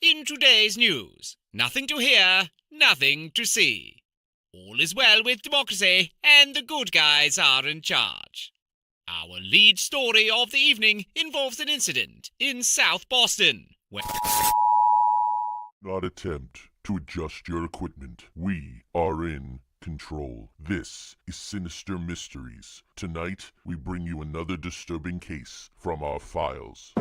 In today's news, nothing to hear, nothing to see. All is well with democracy, and the good guys are in charge. Our lead story of the evening involves an incident in South Boston, where... Not attempt to adjust your equipment. We are in control. This is Sinister Mysteries. Tonight, we bring you another disturbing case from our files.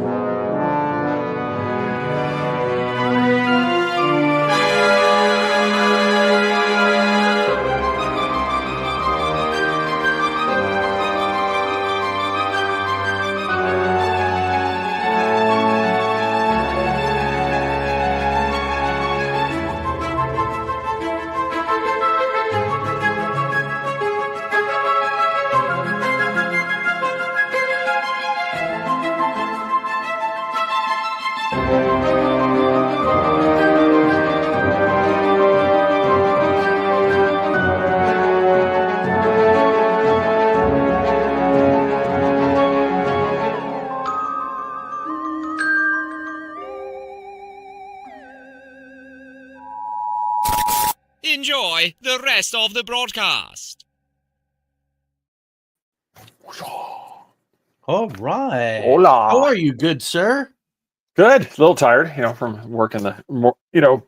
Enjoy the rest of the broadcast. All right. Hola. How are you, good sir? Good. A little tired, from working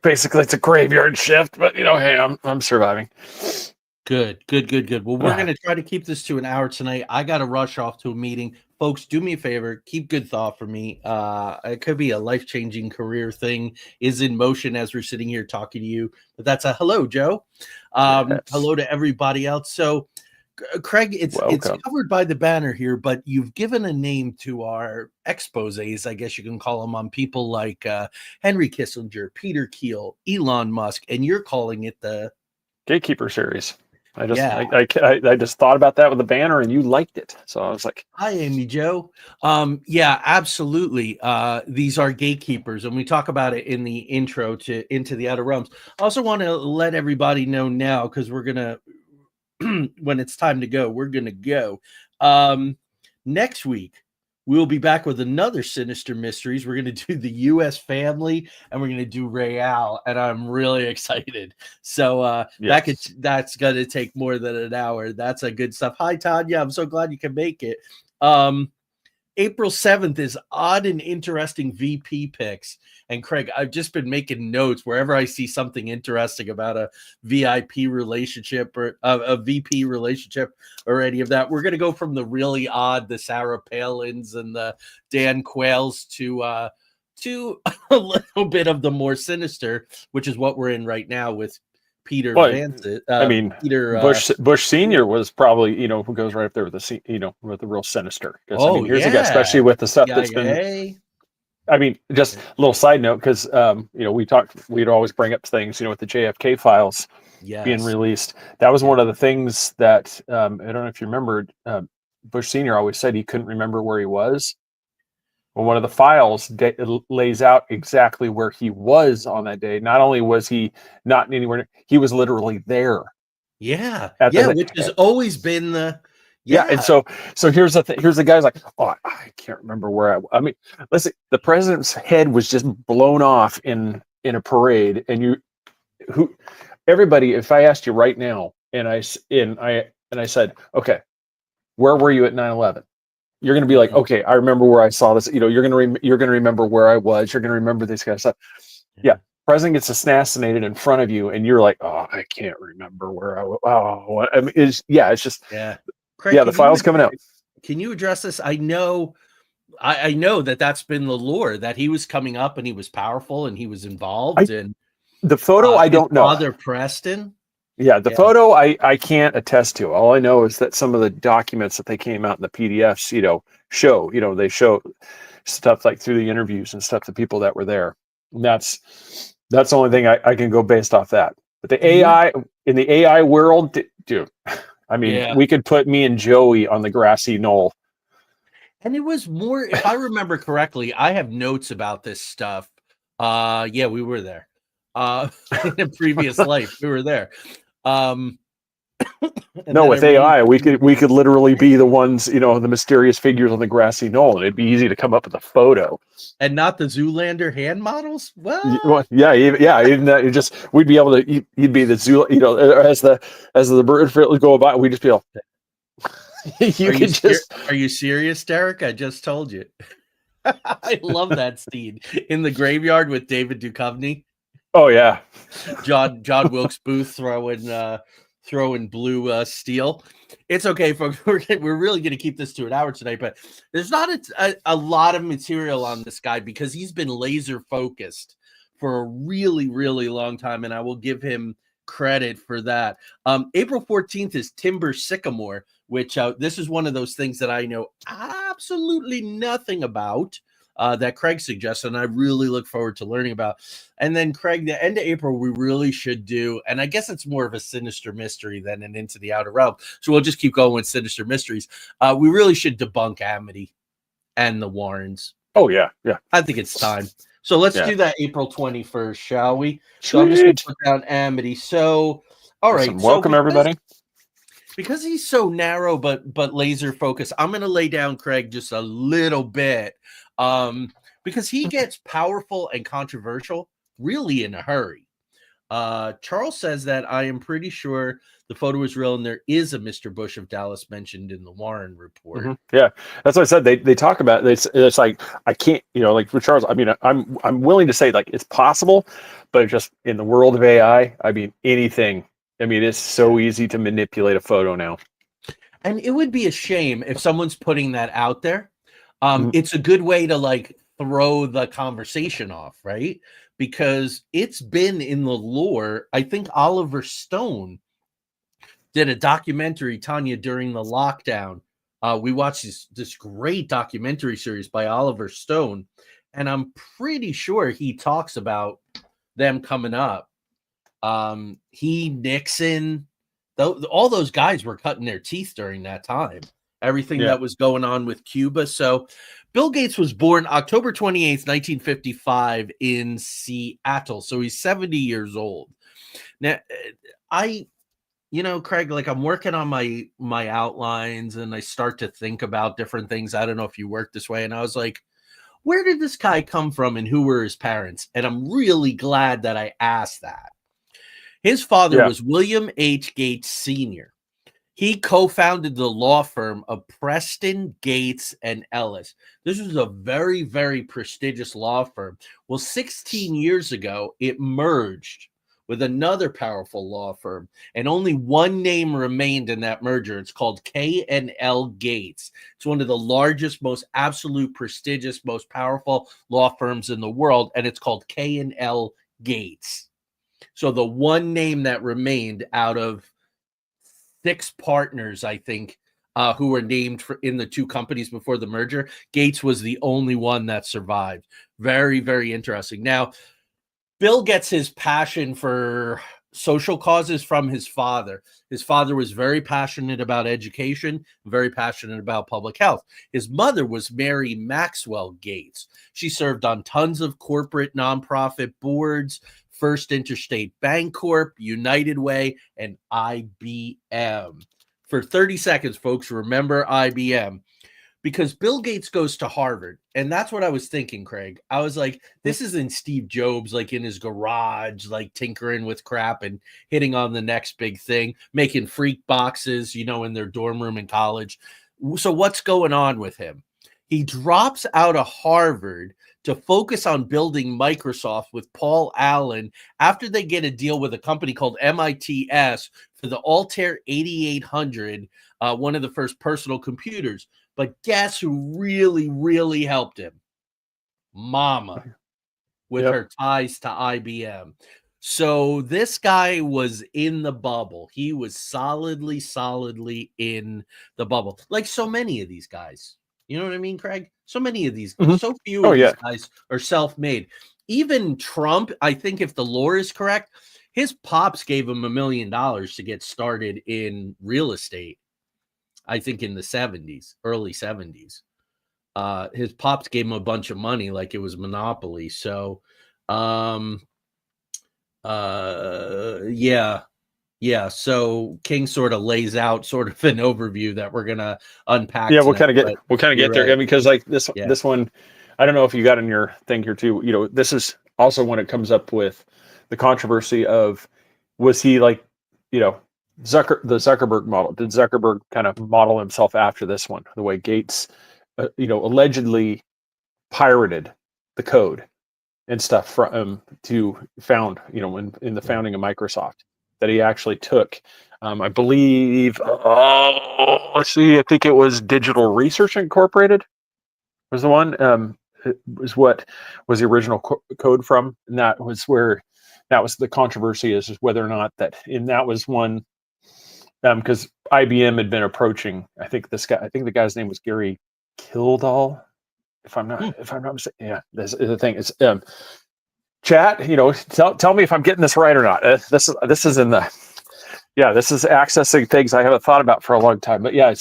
basically it's a graveyard shift, but hey, I'm surviving. Good. Well, we're going to try to keep this to an hour tonight. I got to rush off to a meeting. Folks, do me a favor. Keep good thought for me. It could be a life-changing career thing is in motion as we're sitting here talking to you. But that's a hello, Joe. Yes. Hello to everybody else. So, Craig, it's covered by the banner here, but you've given a name to our exposés, I guess you can call them, on people like Henry Kissinger, Peter Thiel, Elon Musk, and you're calling it the Gatekeeper series. I just thought about that with the banner, and you liked it, so I was like, "Hi, Amy Joe." Yeah, absolutely. These are gatekeepers, and we talk about it in the intro to Into the Outer Realms. I also want to let everybody know now, because we're gonna, when it's time to go, we're gonna go. Next week, we'll be back with another Sinister Mysteries. We're going to do the U.S. family, and we're going to do Real, and I'm really excited. So yes. that's going to take more than an hour. That's a good stuff. Hi, Tanya. I'm so glad you can make it. April 7th is odd and interesting VP picks. And Craig, I've just been making notes wherever I see something interesting about a VIP relationship or a VP relationship or any of that. We're going to go from the really odd, the Sarah Palins and the Dan Quayles to a little bit of the more sinister, which is what we're in right now with Peter Vance. Bush Senior was probably, who goes right up there with with the real sinister. Here's a guy, especially with the stuff that's been. Just a little side note, because we'd always bring up things, with the JFK files being released. That was one of the things that I don't know if you remembered. Bush Senior always said he couldn't remember where he was. Well, one of the files lays out exactly where he was on that day. Not only was he not anywhere, he was literally there. Yeah, which has always been the. Yeah, and so here's the thing. Here's the guy's like, oh, I can't remember where listen, the president's head was just blown off in a parade, and everybody. If I asked you right now, and I said, okay, where were you at 9/11? You're going to be like, okay, I remember where I saw this. You're going to remember where I was. You're going to remember this kind of stuff. Yeah, president gets assassinated in front of you, and you're like, oh, I can't remember where I was. Oh, it's just Craig, the file's coming out. Can you address this? I know that's been the lore, that he was coming up and he was powerful and he was involved. And the photo, I don't know. Father Preston. Yeah, the photo I can't attest to. All I know is that some of the documents that they came out in the PDFs, show. They show stuff like through the interviews and stuff, the people that were there. And that's the only thing I can go based off that. But the AI in the AI world, dude. We could put me and Joey on the grassy knoll. And it was more, if I remember correctly, I have notes about this stuff. We were there. In a previous life, we were there. No, with AI, we could literally be the ones, the mysterious figures on the grassy knoll, and it'd be easy to come up with a photo. And not the Zoolander hand models. Well, yeah, even that, we'd be able to. You'd be the zoo, as the bird would go by, we'd just be able. Are you serious, Derek? I just told you. I love that scene in the graveyard with David Duchovny. Oh yeah, John Wilkes Booth throwing blue steel. It's okay, folks. We're really going to keep this to an hour tonight, but there's not a lot of material on this guy because he's been laser focused for a really, really long time, and I will give him credit for that. April 14th is Timber Sycamore, which this is one of those things that I know absolutely nothing about. That Craig suggests, and I really look forward to learning about. And then, Craig, the end of April, we really should do, and I guess it's more of a sinister mystery than an Into the Outer Realm. So we'll just keep going with sinister mysteries. We really should debunk Amity and the Warrens. Oh, yeah. I think it's time. So let's do that April 21st, shall we? So I'm just going to put down Amity. So, all right. Welcome, everybody. Because he's so narrow but laser focused, I'm going to lay down Craig just a little bit. Because he gets powerful and controversial really in a hurry. Charles says that I am pretty sure the photo is real and there is a Mr. Bush of Dallas mentioned in the Warren report. Mm-hmm. Yeah, that's what I said. They talk about it. It's like, I can't, like for Charles, I mean, I'm willing to say like it's possible, but just in the world of AI, I mean, anything. I mean, it's so easy to manipulate a photo now. And it would be a shame if someone's putting that out there. It's a good way to like throw the conversation off, right? Because it's been in the lore. I think Oliver Stone did a documentary, Tanya, during the lockdown. We watched this great documentary series by Oliver Stone, and I'm pretty sure he talks about them coming up. Nixon, all those guys were cutting their teeth during that time. Everything that was going on with Cuba. So Bill Gates was born October 28th, 1955 in Seattle. So he's 70 years old. Now, Craig, like I'm working on my outlines and I start to think about different things. I don't know if you work this way. And I was like, where did this guy come from and who were his parents? And I'm really glad that I asked that. His father was William H. Gates Sr. He co-founded the law firm of Preston, Gates, and Ellis. This was a very, very prestigious law firm. Well, 16 years ago, it merged with another powerful law firm, and only one name remained in that merger. It's called K&L Gates. It's one of the largest, most absolute prestigious, most powerful law firms in the world, and it's called K&L Gates. So the one name that remained out of 6 partners, I think, who were named in the 2 companies before the merger, Gates was the only one that survived. Very, very interesting. Now, Bill gets his passion for social causes from his father. His father was very passionate about education, very passionate about public health. His mother was Mary Maxwell Gates. She served on tons of corporate nonprofit boards, First Interstate Bancorp, United Way, and IBM. For 30 seconds, folks, remember IBM. Because Bill Gates goes to Harvard. And that's what I was thinking, Craig. I was like, this isn't Steve Jobs, like in his garage, like tinkering with crap and hitting on the next big thing, making freak boxes, in their dorm room in college. So what's going on with him? He drops out of Harvard to focus on building Microsoft with Paul Allen after they get a deal with a company called MITS for the Altair 8800, one of the first personal computers. But guess who really, really helped him? Mama, with her ties to IBM. So this guy was in the bubble. He was solidly in the bubble. Like so many of these guys. You know what I mean, Craig? So many of these, so few of these guys are self-made. Even Trump, I think if the lore is correct, his pops gave him $1 million to get started in real estate. I think in the 70s, early 70s. His pops gave him a bunch of money like it was Monopoly. So, yeah. Yeah, so King sort of lays out sort of an overview that we're gonna unpack. Yeah, tonight, we'll kind of get there. right. I mean, because like this Yeah. this one, I don't know if you got in your thing here too. You know, this is also when it comes up with the controversy of, was he like, you know, the Zuckerberg model? Did Zuckerberg kind of model himself after this one? The way Gates, allegedly pirated the code and stuff from to found, in the founding of Microsoft, that he actually took. I believe, let's see, I think it was Digital Research Incorporated was the one. It was what was the original code from, and that was the controversy is whether or not that, and that was one, because IBM had been approaching. I think the guy's name was Gary Kildall, if I'm not mistaken. Yeah, this is the thing. It's chat. Tell me if I'm getting this right or not. This is in the. Yeah, this is accessing things I haven't thought about for a long time. But yeah,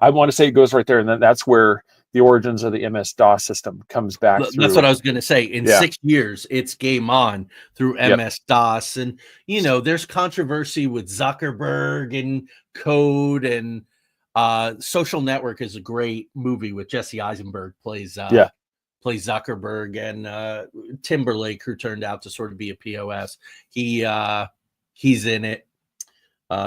I want to say it goes right there, and then that's where the origins of the MS-DOS system comes back through. That's what I was going to say. In 6 years, it's game on through MS-DOS. And, there's controversy with Zuckerberg and code, and Social Network is a great movie with Jesse Eisenberg plays Zuckerberg, and Timberlake, who turned out to sort of be a POS. He's in it.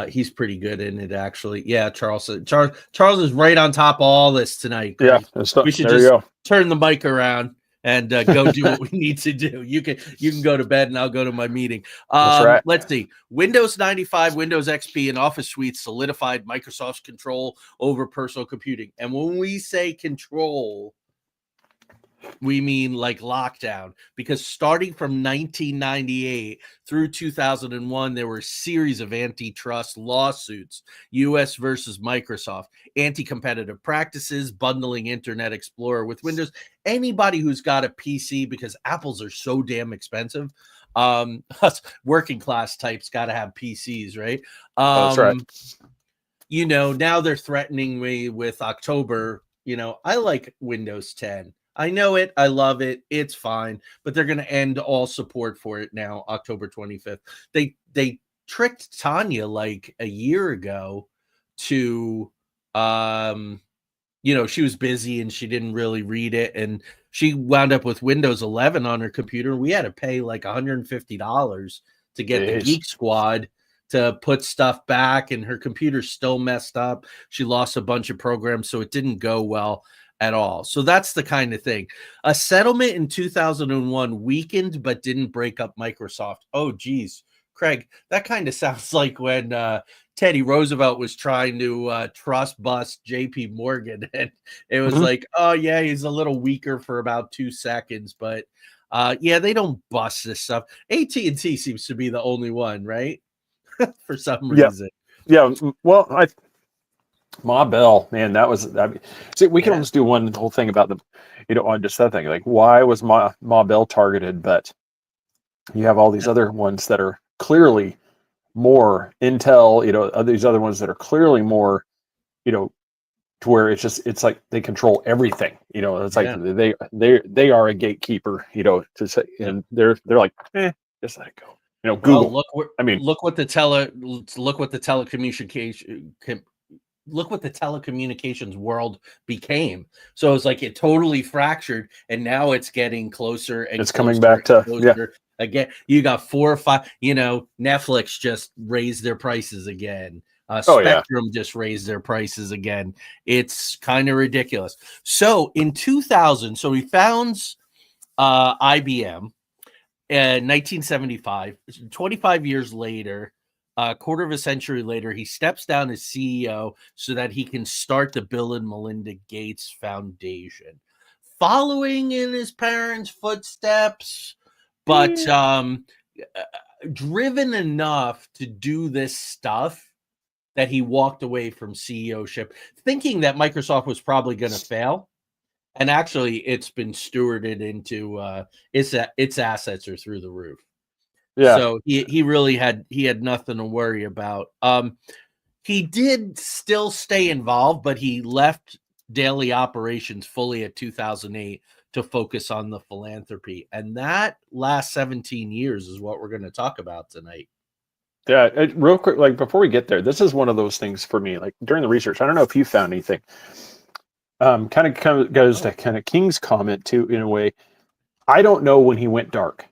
He's pretty good in it, actually. Yeah, Charles is right on top of all this tonight. Yeah, we should just turn the mic around and go do what we need to do. You can go to bed, and I'll go to my meeting. That's right. Let's see. Windows 95, Windows XP, and Office Suite solidified Microsoft's control over personal computing. And when we say control, we mean like lockdown, because starting from 1998 through 2001, there were a series of antitrust lawsuits, US versus Microsoft, anti-competitive practices, bundling Internet Explorer with Windows. Anybody who's got a PC, because Apples are so damn expensive, us working class types got to have PCs, right? That's right. Now they're threatening me with October. I like Windows 10. I know it. I love it. It's fine. But they're going to end all support for it now, October 25th. They tricked Tanya like a year ago to, she was busy and she didn't really read it. And she wound up with Windows 11 on her computer. We had to pay like $150 to get the Geek Squad to put stuff back. And her computer's still messed up. She lost a bunch of programs, so it didn't go well at all. So that's the kind of thing. A settlement in 2001 weakened but didn't break up Microsoft. Oh, geez, Craig, that kind of sounds like when Teddy Roosevelt was trying to trust bust JP Morgan. And it was like, oh, yeah, he's a little weaker for about 2 seconds. But they don't bust this stuff. AT&T seems to be the only one, right? For some reason. Yeah. Well, Ma Bell, man, see, we can almost do one whole thing about on just that thing. Like, why was Ma Bell targeted? But you have all these other ones that are clearly more Intel, these other ones that are clearly more, to where it's like they control everything. It's like they are a gatekeeper, to say, and they're like, just let it go. Google. Well, look what the telecommunications world became. So it's like it totally fractured, and now it's getting closer and it's coming back to again. You got 4 or 5. Netflix just raised their prices again. Spectrum just raised their prices again. It's kind of ridiculous. So in 2000, so he founds IBM in 1975. 25 years later, a quarter of a century later, he steps down as CEO so that he can start the Bill and Melinda Gates Foundation, following in his parents' footsteps, but driven enough to do this stuff that he walked away from CEO-ship, thinking that Microsoft was probably going to fail. And actually, it's been stewarded into its assets are through the roof. Yeah. So he really had nothing to worry about. He did still stay involved, but he left daily operations fully at 2008 to focus on the philanthropy. And that last 17 years is what we're going to talk about tonight. Yeah, real quick, like before we get there, this is one of those things for me. Like during the research, I don't know if you found anything. Kind of goes to kind of King's comment too, in a way. I don't know when he went dark.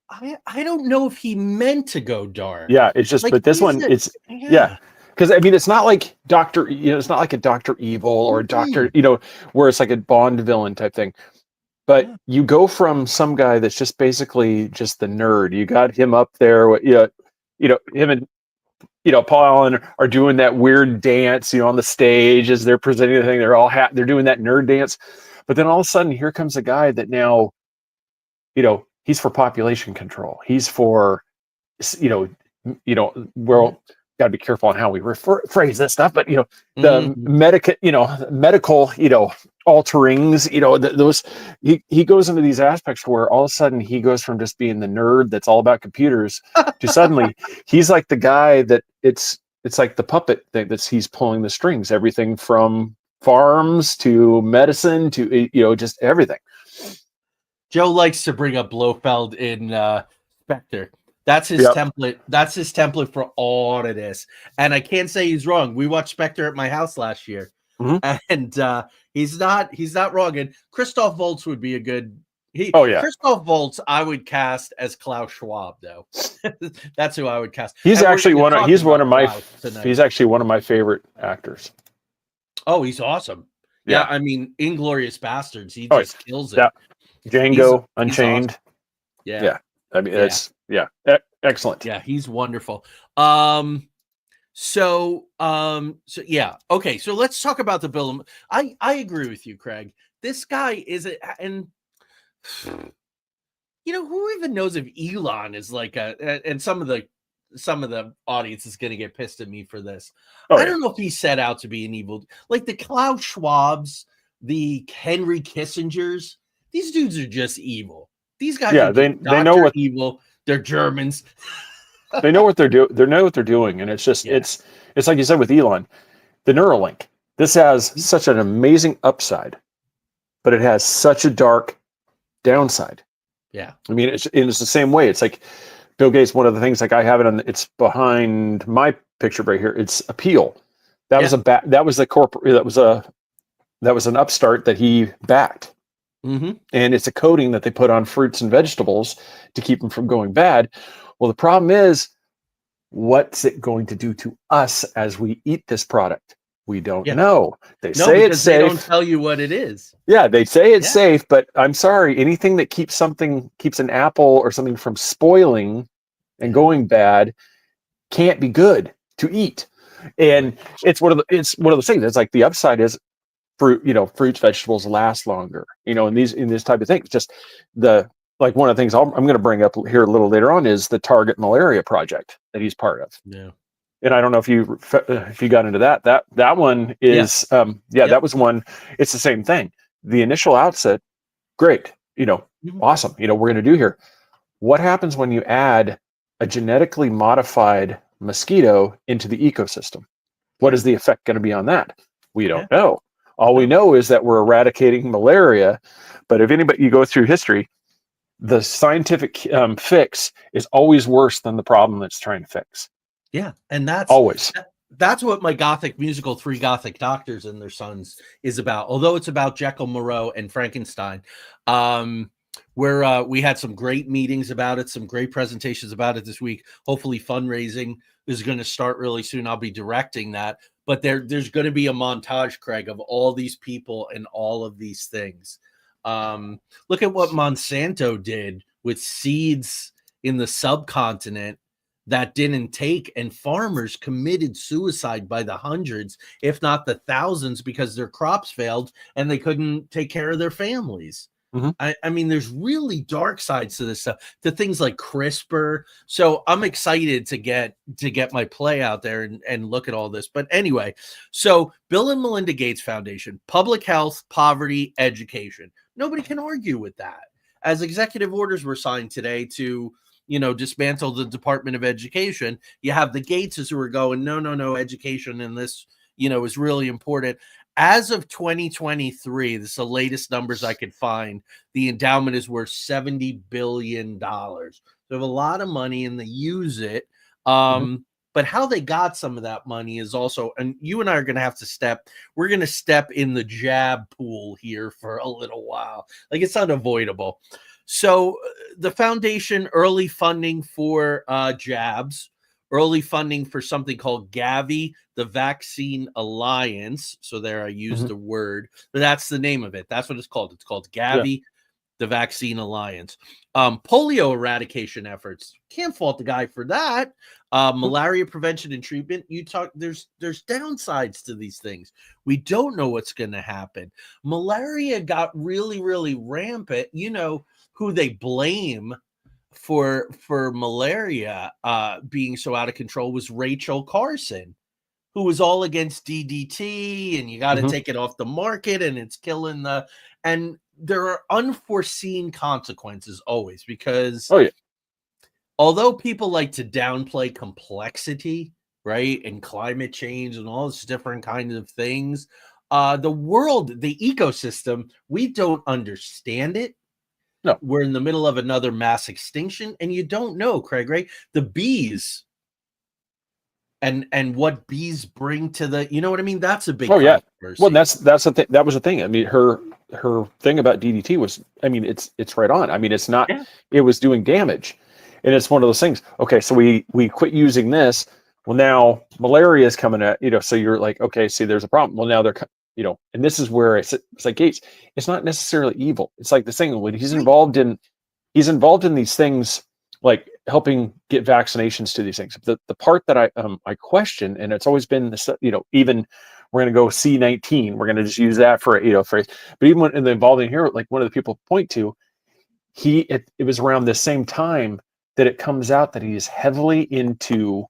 I don't know if he meant to go dark. Yeah, it's just, Like, but this one, yeah. Because I mean, it's not like Doctor, it's not like a Doctor Evil or a Doctor, where it's like a Bond villain type thing. But you go from some guy that's just basically just the nerd. You got him up there, him and Paul Allen are doing that weird dance, on the stage as they're presenting the thing. They're all they're doing that nerd dance. But then all of a sudden, here comes a guy that now, he's for population control. He's for, we're got to be careful on how we phrase this stuff. But the medical, alterings, those he goes into these aspects where all of a sudden he goes from just being the nerd that's all about computers to suddenly he's like the guy that it's like the puppet thing he's pulling the strings, everything from farms to medicine to just everything. Joe likes to bring up Blofeld in Spectre. That's his template. That's his template for all of this. And I can't say he's wrong. We watched Spectre at my house last year. And he's not wrong. And Christoph Waltz would be a good Christoph Waltz I would cast as Klaus Schwab, though. That's who I would cast. He's actually one of my favorite actors. Oh, he's awesome. Yeah, I mean, Inglourious Bastards, he just kills it. Yeah. Django Unchained. Awesome. Yeah. I mean, it's excellent. Yeah, he's wonderful. So yeah. Okay, so let's talk about the bill. I agree with you, Craig. This guy is and who even knows if Elon is like and some of the audience is going to get pissed at me for this. I don't know if he set out to be an evil, like the Klaus Schwabs, the Henry Kissingers. These dudes are just evil. These guys, they know what evil. They're Germans. They know what they're doing. They know what they're doing, and it's just it's like you said with Elon, the Neuralink. This has such an amazing upside, but it has such a dark downside. Yeah, I mean, it's the same way. It's like Bill Gates. One of the things, like I have it on. It's behind my picture right here. It's Appeal. That was that was the corporate. That was an upstart that he backed. And it's a coating that they put on fruits and vegetables to keep them from going bad. Well, the problem is, what's it going to do to us as we eat this product? We don't know. They say it's safe. They don't tell you what it is. Yeah, they say it's safe, but I'm sorry. Anything that keeps an apple or something from spoiling and going bad can't be good to eat. And it's one of those things. It's like the upside is fruits, vegetables last longer, in this type of thing. It's just one of the things I'm going to bring up here a little later on is the Target Malaria Project that he's part of. Yeah. And I don't know if you got into that one is, that was one. It's the same thing. The initial outset, great, awesome. We're going to do here. What happens when you add a genetically modified mosquito into the ecosystem? What is the effect going to be on that? We don't know. All we know is that we're eradicating malaria, but if you go through history, the scientific fix is always worse than the problem that's trying to fix. Yeah, and that's always. That's what my Gothic musical, Three Gothic Doctors and Their Sons, is about. Although it's about Jekyll, Moreau, and Frankenstein, where we had some great meetings about it, some great presentations about it this week. Hopefully, fundraising is going to start really soon. I'll be directing that. But there's going to be a montage, Craig, of all these people and all of these things. Look at what Monsanto did with seeds in the subcontinent that didn't take, and farmers committed suicide by the hundreds, if not the thousands, because their crops failed and they couldn't take care of their families. I mean, there's really dark sides to this stuff, to things like CRISPR. So I'm excited to get my play out there and look at all this. But anyway, so Bill and Melinda Gates Foundation, public health, poverty, education. Nobody can argue with that. As executive orders were signed today to, dismantle the Department of Education, you have the Gateses who are going, no, education in this, is really important. As of 2023, this is the latest numbers I could find, the endowment is worth $70 billion. They have a lot of money and they use it. But how they got some of that money is also, and you and I are going to have to we're going to step in the jab pool here for a little while. Like, it's unavoidable. So the foundation, early funding for jabs, early funding for something called Gavi, the Vaccine Alliance. So there I used the word, but that's the name of it. That's what it's called. It's called Gavi, the Vaccine Alliance. Polio eradication efforts. Can't fault the guy for that. Malaria prevention and treatment. There's downsides to these things. We don't know what's going to happen. Malaria got really, really rampant. You know who they blame for malaria being so out of control was Rachel Carson, who was all against DDT, and you got to take it off the market, and it's killing and there are unforeseen consequences always, because although people like to downplay complexity, right, and climate change and all this different kinds of things, the world, the ecosystem, we don't understand it. No, we're in the middle of another mass extinction, and you don't know, Craig, right? The bees and what bees bring to the, you know what I mean? That's a big controversy. Well, that's the thing. That was the thing. I mean, her thing about DDT was, I mean, it's right on. I mean, it's not. It was doing damage, and it's one of those things. Okay, so we quit using this. Well, now malaria is coming at, so you're like, okay, see, there's a problem. Well, now they're, and this is where it's like Gates. It's not necessarily evil. It's like the thing when he's involved in these things, like helping get vaccinations to these things. The part that I question, and it's always been this, even we're going to go C-19. We're going to just use that for phrase. But even when involved in here, like one of the people point to, it was around the same time that it comes out that he is heavily into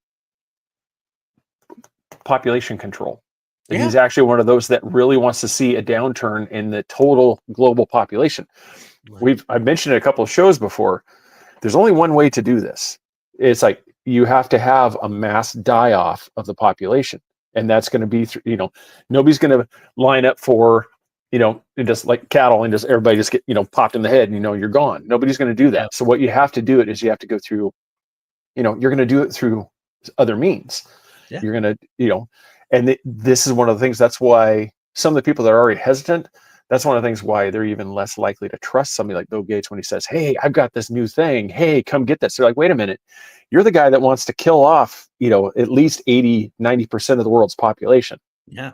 population control. And he's actually one of those that really wants to see a downturn in the total global population. I've mentioned it a couple of shows before. There's only one way to do this. It's like you have to have a mass die-off of the population. And that's going to be, nobody's going to line up for, just like cattle and just everybody just get, popped in the head and, you're gone. Nobody's going to do that. Yeah. So what you have to do you have to go through, you're going to do it through other means. Yeah. You're going to, and this is one of the things, that's why some of the people that are already hesitant, that's one of the things why they're even less likely to trust somebody like Bill Gates when he says, hey, I've got this new thing. Hey, come get this. They're like, wait a minute. You're the guy that wants to kill off, at least 80, 90% of the world's population. Yeah.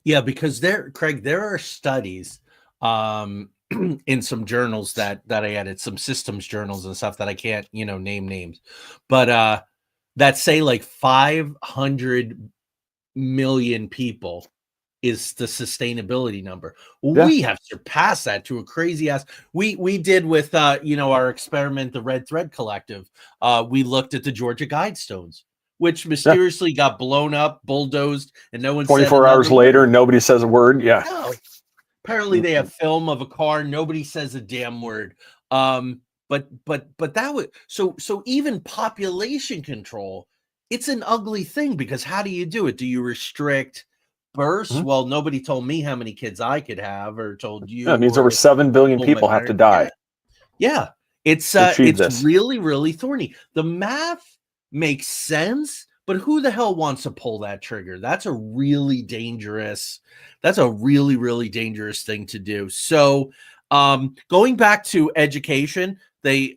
Yeah. Because Craig, there are studies in some journals that I added, some systems journals and stuff that I can't, name names, but that say like 500 million people is the sustainability number. We have surpassed that to a crazy ass. We did with our experiment, the Red Thread Collective. We looked at the Georgia Guidestones, which mysteriously got blown up, bulldozed, and no one 24 hours later, nobody says a word. Yeah. No. Apparently they have film of a car, nobody says a damn word. But that would so even population control, it's an ugly thing, because how do you do it? Do you restrict births? Well, nobody told me how many kids I could have, or told you. Yeah, it means over 7 billion people have to die. Yeah. It's really, really thorny. The math makes sense, but who the hell wants to pull that trigger? That's a really, really dangerous thing to do. So going back to education, they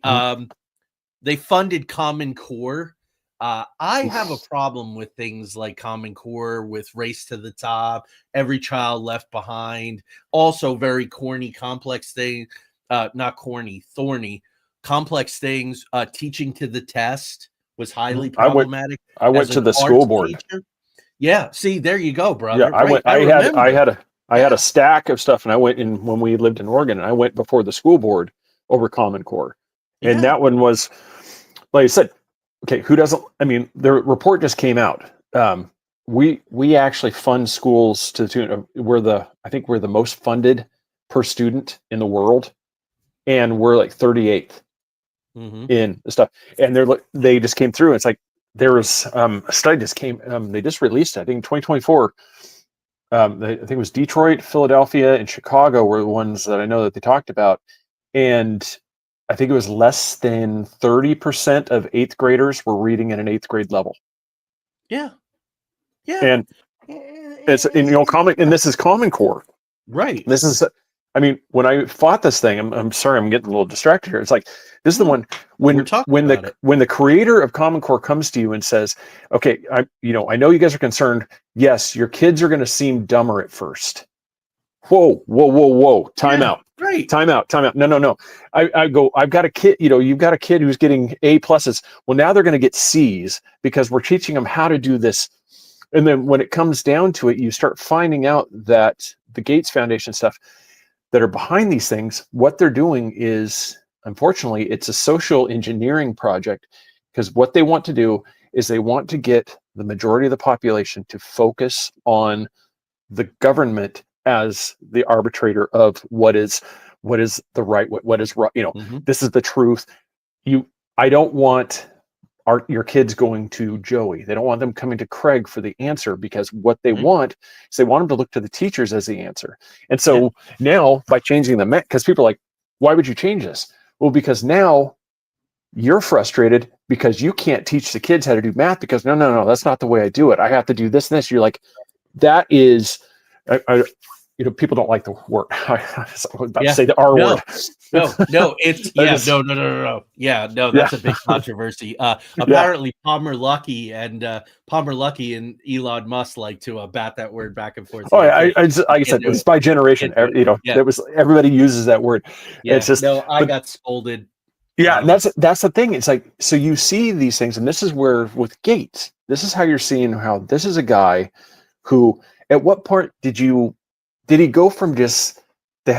funded Common Core. I have a problem with things like Common Core, with Race to the Top, Every Child Left Behind, also very corny, complex thing, not corny, thorny, complex things. Teaching to the Test was highly problematic. I went to the school board. Teacher. Yeah, see, there you go, brother. Yeah, I had a stack of stuff, and I went in when we lived in Oregon, and I went before the school board over Common Core. And that one was, like I said, okay, who doesn't? I mean, the report just came out. We actually fund schools to the tune of, I think we're the most funded per student in the world, and we're like 38th in the stuff. And they just came through. It's like there was a study just came. They just released it, I think, in 2024. I think it was Detroit, Philadelphia, and Chicago were the ones that I know that they talked about, and I think it was less than 30% of 8th graders were reading at an 8th grade level. Yeah. And it's and this is Common Core. Right. This is, I mean, when I fought this thing, I'm sorry, I'm getting a little distracted here. It's like, this is the one when the creator of Common Core comes to you and says, okay, I know you guys are concerned. Yes, your kids are going to seem dumber at first. Whoa. Time out. Right. Time out. No. I've got a kid, you've got a kid who's getting A pluses. Well, now they're going to get C's because we're teaching them how to do this. And then when it comes down to it, you start finding out that the Gates Foundation stuff that are behind these things, what they're doing is, unfortunately, it's a social engineering project, because what they want to do is they want to get the majority of the population to focus on the government as the arbitrator of what is the right, what is right, this is the truth. I don't want your kids going to Joey. They don't want them coming to Craig for the answer, because what they want is they want them to look to the teachers as the answer. And so now, by changing the because people are like, why would you change this? Well, because now you're frustrated because you can't teach the kids how to do math, because no, that's not the way I do it. I have to do this and this. You're like, that is, people don't like the word. I was about to say the R word. No, it's no. Yeah, no, that's a big controversy. Apparently, Palmer Luckey and Elon Musk like to bat that word back and forth. Like I said, it's by generation. Everybody uses that word. Yeah, it's just I got scolded. Yeah, and that's the thing. It's like, so you see these things, and this is where with Gates, this is how you're seeing how this is a guy who, at what point did he go from just the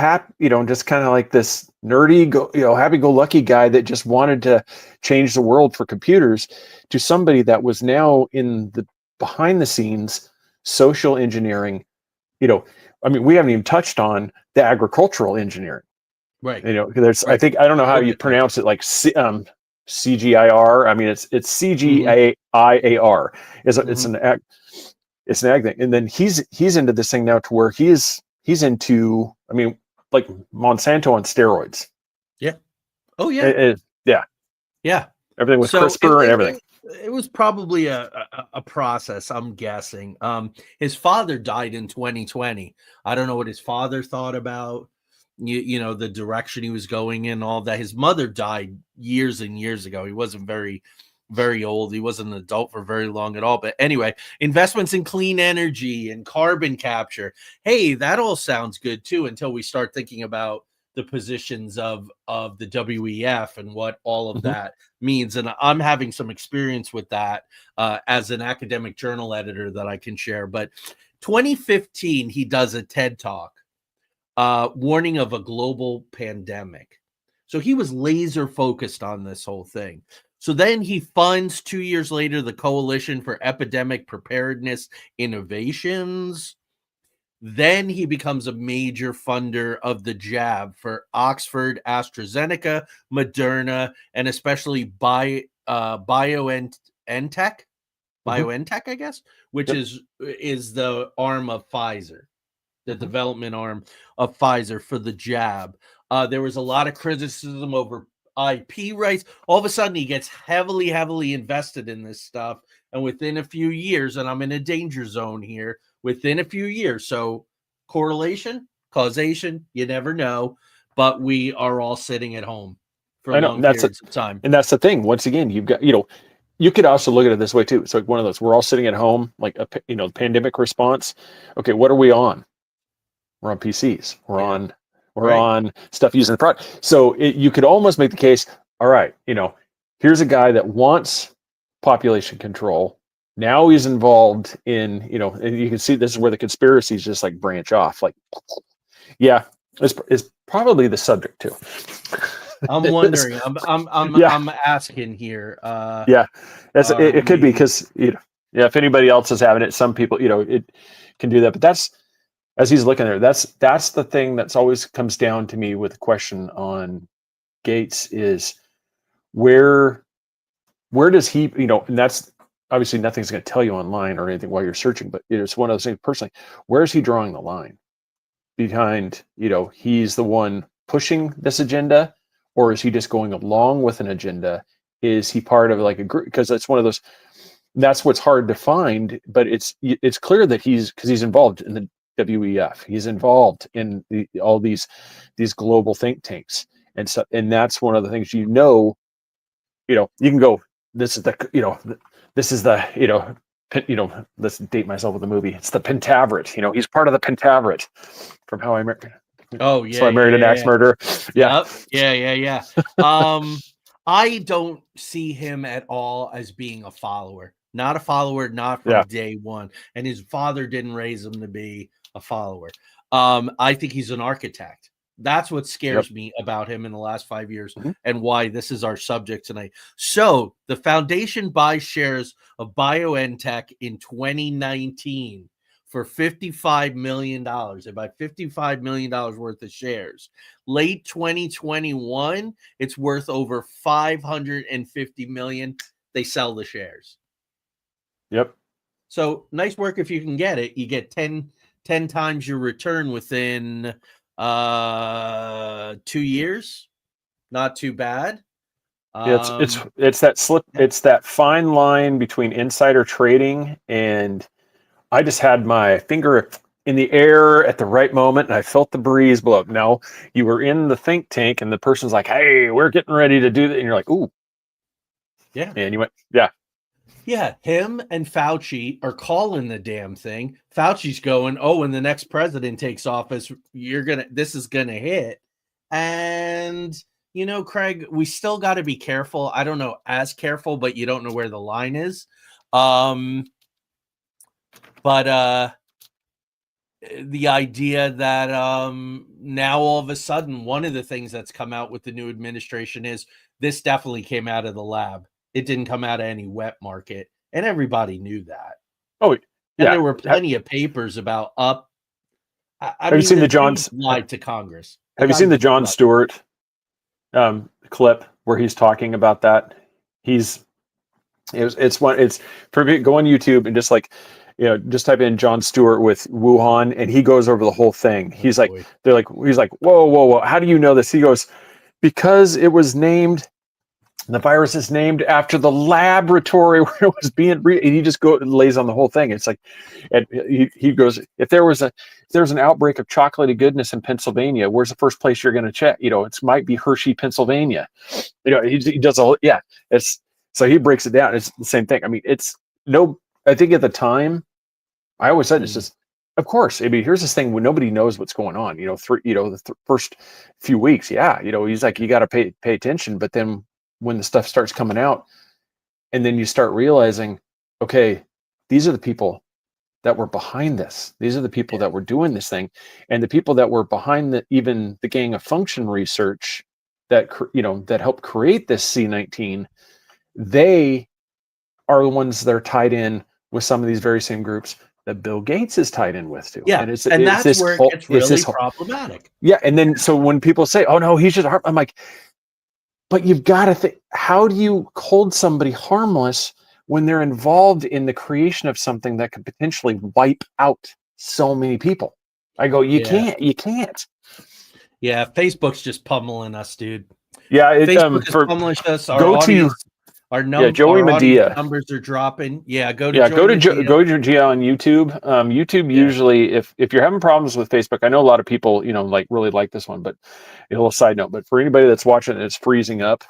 just kind of like this nerdy, happy-go-lucky guy that just wanted to change the world for computers, to somebody that was now in the behind the scenes social engineering? We haven't even touched on the agricultural engineering. Right. There's, I think, I don't know how you pronounce it, like CGIR. I mean, it's CGIAR. It's an ag thing. And then he's into this thing now to where he's into, like Monsanto on steroids. Yeah. Oh yeah. Yeah. Everything with CRISPR and everything. It was probably a process, I'm guessing. His father died in 2020. I don't know what his father thought about, the direction he was going in, all that. His mother died years and years ago. He wasn't very, very old. He wasn't an adult for very long at all. But anyway, investments in clean energy and carbon capture. Hey, that all sounds good too, until we start thinking about the positions of the WEF and what all of that means. And I'm having some experience with that as an academic journal editor that I can share. But 2015, he does a TED Talk warning of a global pandemic. So he was laser focused on this whole thing. So then he funds 2 years later the Coalition for Epidemic Preparedness Innovations. Then he becomes a major funder of the jab for Oxford, AstraZeneca, Moderna, and especially BioNTech, I guess, which is the arm of Pfizer, the development arm of Pfizer for the jab. There was a lot of criticism over IP rights. All of a sudden, he gets heavily invested in this stuff. And within a few years, and I'm in a danger zone here, within a few years. So correlation, causation, you never know. But we are all sitting at home for long periods of time. And that's the thing. Once again, you've got, you could also look at it this way too. It's like one of those, we're all sitting at home, like the pandemic response. Okay, what are we on? We're on PCs. We're on stuff using the product. So you could almost make the case, all right, here's a guy that wants population control. Now he's involved in, and you can see this is where the conspiracies just like branch off. Like, yeah, it's probably the subject too. I'm wondering. I'm asking here. It could be because if anybody else is having it, some people it can do that. But that's, as he's looking there, that's the thing that's always comes down to me with the question on Gates is where does he, and that's obviously nothing's going to tell you online or anything while you're searching, but it's one of those things personally, where is he drawing the line behind, he's the one pushing this agenda, or is he just going along with an agenda? Is he part of like a group? Because it's one of those. That's what's hard to find, but it's clear that he's involved in the WEF. He's involved in all these global think tanks, and that's one of the things you can go. This is the let's date myself with the movie. It's the Pentaveret. He's part of the Pentaveret from How I Married. Oh yeah, So I married an axe murderer. Yeah, yeah. I don't see him at all as being a follower. Not a follower, not from day one. And his father didn't raise him to be a follower. I think he's an architect. That's what scares me about him in the last 5 years and why this is our subject tonight. So the foundation buys shares of BioNTech in 2019 for $55 million. They buy $55 million worth of shares. Late 2021, it's worth over $550 million. They sell the shares. Yep. So nice work if you can get it. You get 10 times your return within 2 years. Not too bad. It's that slip. It's that fine line between insider trading and I just had my finger in the air at the right moment and I felt the breeze blow. Now you were in the think tank and the person's like, "Hey, we're getting ready to do that," and you're like, "Ooh, yeah," and you went, "Yeah." Yeah, him and Fauci are calling the damn thing. Fauci's going, "Oh, when the next president takes office, this is gonna hit." And Craig, we still got to be careful. I don't know as careful, but you don't know where the line is. But the idea that now all of a sudden, one of the things that's come out with the new administration is this definitely came out of the lab. It didn't come out of any wet market, and everybody knew that. Oh, yeah. And there were plenty of papers about up. Have you seen the John's lied to Congress? Have you seen the Jon Stewart clip where he's talking about that? It's go on YouTube and just just type in Jon Stewart with Wuhan, and he goes over the whole thing. He's like, whoa, how do you know this? He goes, because it was named. The virus is named after the laboratory where it was being and he just lays on the whole thing. It's like, and he goes, if there was an outbreak of chocolatey goodness in Pennsylvania, where's the first place you're going to check? It might be Hershey, Pennsylvania. He does all, so he breaks it down. It's the same thing. I mean, I think at the time, I always said it's just, of course. I mean, here's this thing when nobody knows what's going on. The first few weeks, he's like, you got to pay attention, but then when the stuff starts coming out and then you start realizing, okay, these are the people that were behind this. These are the people that were doing this thing. And the people that were behind even the gang of function research that helped create this C-19, they are the ones that are tied in with some of these very same groups that Bill Gates is tied in with too. Yeah, and that's where it gets really problematic. Yeah, and then so when people say, "Oh no, he's just," I'm like, but you've got to think, how do you hold somebody harmless when they're involved in the creation of something that could potentially wipe out so many people? I go, you can't. Yeah, Facebook's just pummeling us, dude. Yeah, Facebook has pummeling us. Joey Medea numbers are dropping. Yeah, go to Gia on YouTube. YouTube usually, if you're having problems with Facebook, I know a lot of people really like this one, but a little side note. But for anybody that's watching it, it's freezing up.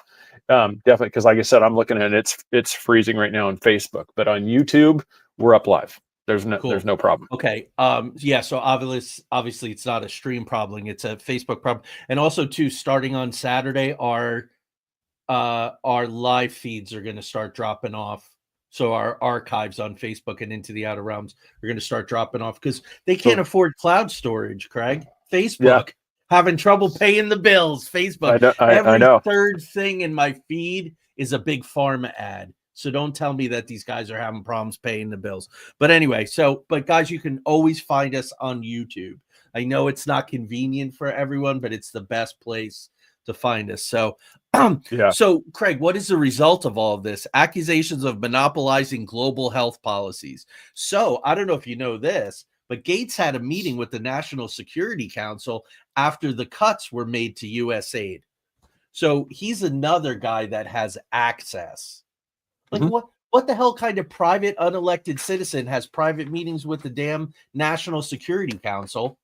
Definitely, because like I said, I'm looking at it. It's freezing right now on Facebook, but on YouTube, we're up live. There's no problem. Okay. So obviously it's not a stream problem. It's a Facebook problem. And also too, starting on Saturday, our live feeds are going to start dropping off. So our archives on Facebook and Into the Outer Realms are going to start dropping off because they can't afford cloud storage, Craig. Facebook having trouble paying the bills. Facebook. I know. Third thing in my feed is a big pharma ad. So don't tell me that these guys are having problems paying the bills. But anyway, but guys, you can always find us on YouTube. I know it's not convenient for everyone, but it's the best place to find us. So, So Craig, what is the result of all of this? Accusations of monopolizing global health policies. So I don't know if you know this, but Gates had a meeting with the National Security Council after the cuts were made to U.S. aid. So he's another guy that has access. Like what the hell kind of private unelected citizen has private meetings with the damn National Security Council?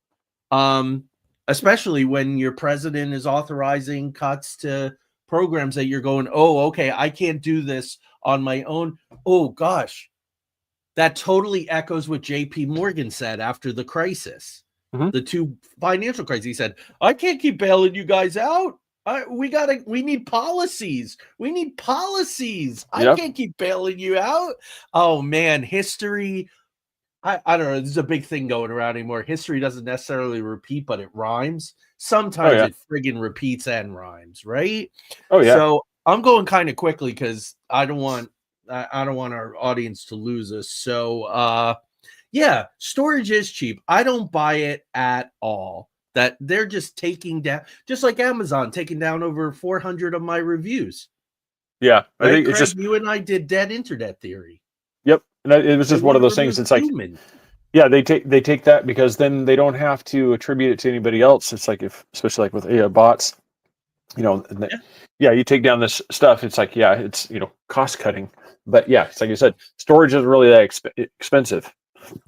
Especially when your president is authorizing cuts to programs that you're going, oh, okay, I can't do this on my own. Oh gosh. That totally echoes what JP Morgan said after the crisis, the two financial crises. He said, I can't keep bailing you guys out. We need policies. We need policies. I can't keep bailing you out. Oh man, history. I don't know. There's a big thing going around anymore. History doesn't necessarily repeat, but it rhymes. Sometimes it friggin' repeats and rhymes, right? Oh yeah. So I'm going kind of quickly because I don't want our audience to lose us. So yeah, storage is cheap. I don't buy it at all. That they're just taking down, just like Amazon taking down over 400 of my reviews. Yeah, right? I think Craig, it's just you and I did Dead Internet Theory. Yep, and it was just one of those things. It's like, yeah, they take that because then they don't have to attribute it to anybody else. It's like especially like with bots, you take down this stuff. It's like, it's cost cutting, but it's like you said, storage isn't really that expensive.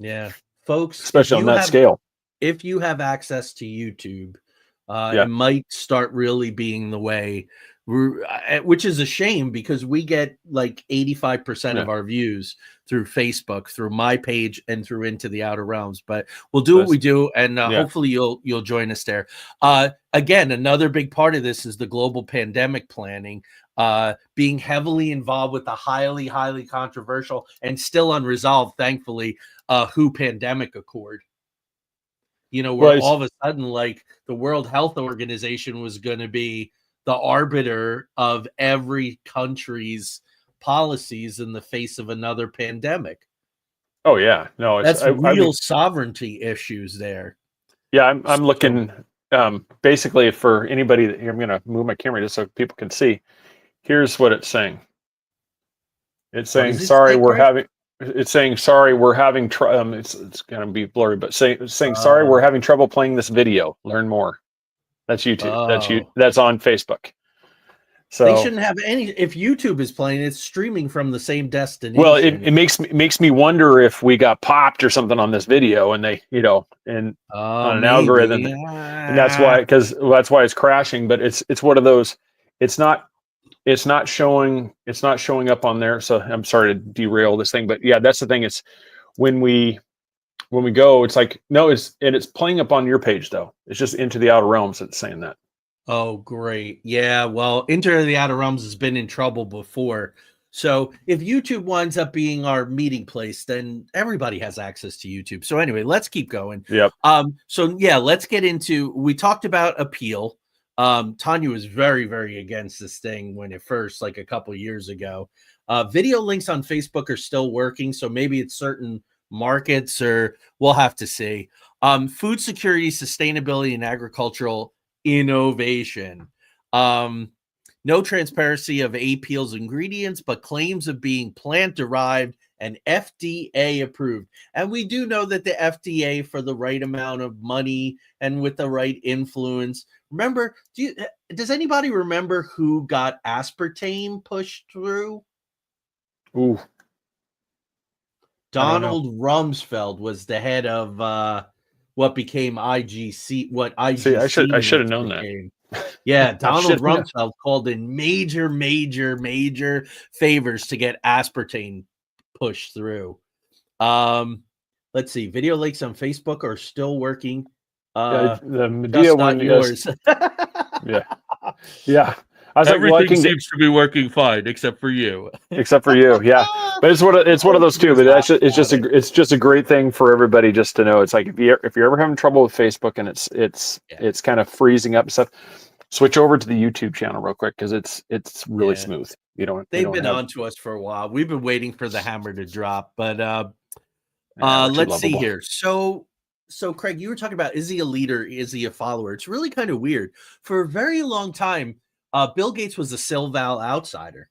Yeah, folks, especially on that scale. If you have access to YouTube, it might start really being the way, which is a shame because we get like 85% of our views through Facebook, through my page, and through Into the Outer Realms. But we'll do what we do, and hopefully you'll join us there. Again, another big part of this is the global pandemic planning, being heavily involved with the highly, highly controversial and still unresolved, thankfully, WHO Pandemic Accord. Where all of a sudden, like the World Health Organization was going to be the arbiter of every country's policies in the face of another pandemic. Oh yeah, no, that's real sovereignty issues there. Yeah, I'm looking basically for anybody. I'm going to move my camera just so people can see. Here's what it's saying. It's saying sorry, we're having. It's saying sorry, we're having it's going to be blurry, but saying sorry, we're having trouble playing this video. Learn more. That's YouTube. That's on Facebook. So they shouldn't have any. If YouTube is playing, it's streaming from the same destination. Well, it makes me wonder if we got popped or something on this video, and they on an algorithm, and that's why it's crashing. But it's one of those. It's not showing up on there. So I'm sorry to derail this thing, but that's the thing. It's when we go, it's like, no, it's playing up on your page though. It's just Into the Outer Realms that's saying that. Oh, great. Yeah. Well, Into the Outer Realms has been in trouble before. So if YouTube winds up being our meeting place, then everybody has access to YouTube. So anyway, let's keep going. Yep. So let's get into, we talked about appeal. Tanya was very, very against this thing when it first, like a couple years ago. Video links on Facebook are still working, so maybe it's certain markets, or we'll have to see. Food security, sustainability, and agricultural innovation. No transparency of Appeal's ingredients, but claims of being plant-derived and FDA approved. And we do know that the FDA, for the right amount of money and with the right influence. Remember, does anybody remember who got aspartame pushed through? Ooh. Donald Rumsfeld was the head of what became IGC. What IGC? See, I should have known that. Yeah, Donald Rumsfeld called in major favors to get aspartame pushed through. Let's see. Video links on Facebook are still working. The Medea one, yours. Yeah. I was everything seems to be working fine, except for you. Except for you, yeah. But it's one of those too. But it's just a great thing for everybody just to know. It's like if you're ever having trouble with Facebook and it's kind of freezing up and stuff, switch over to the YouTube channel real quick because it's really smooth. They've been on to us for a while. We've been waiting for the hammer to drop, but let's see here. So Craig, you were talking about, is he a leader? Is he a follower? It's really kind of weird. For a very long time, Bill Gates was a Silval outsider.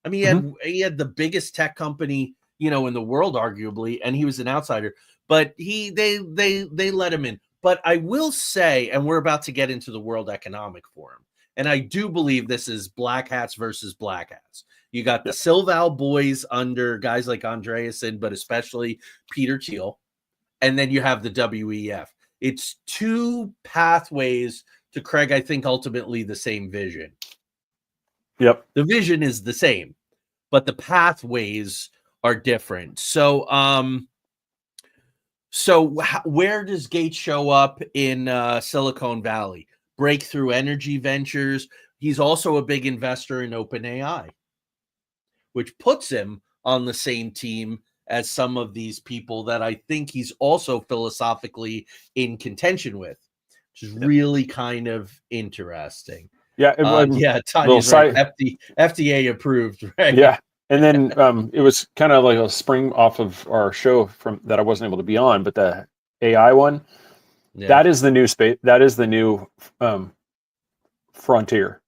I mean, he had the biggest tech company, in the world, arguably, and he was an outsider. But they let him in. But I will say, and we're about to get into the World Economic Forum, and I do believe this is black hats versus black hats. You got the Silval boys under guys like Andreessen, but especially Peter Thiel. And then you have the WEF. It's two pathways to, Craig, I think ultimately the same vision. Yep. The vision is the same, but the pathways are different. So, where does Gates show up in Silicon Valley? Breakthrough Energy Ventures. He's also a big investor in OpenAI, which puts him on the same team as some of these people that I think he's also philosophically in contention with, which is really kind of interesting. Yeah. Tanya's right. FDA approved, right? Yeah. And then it was kind of like a spring off of our show from that I wasn't able to be on, but the AI one, that is the new space. That is the new frontier.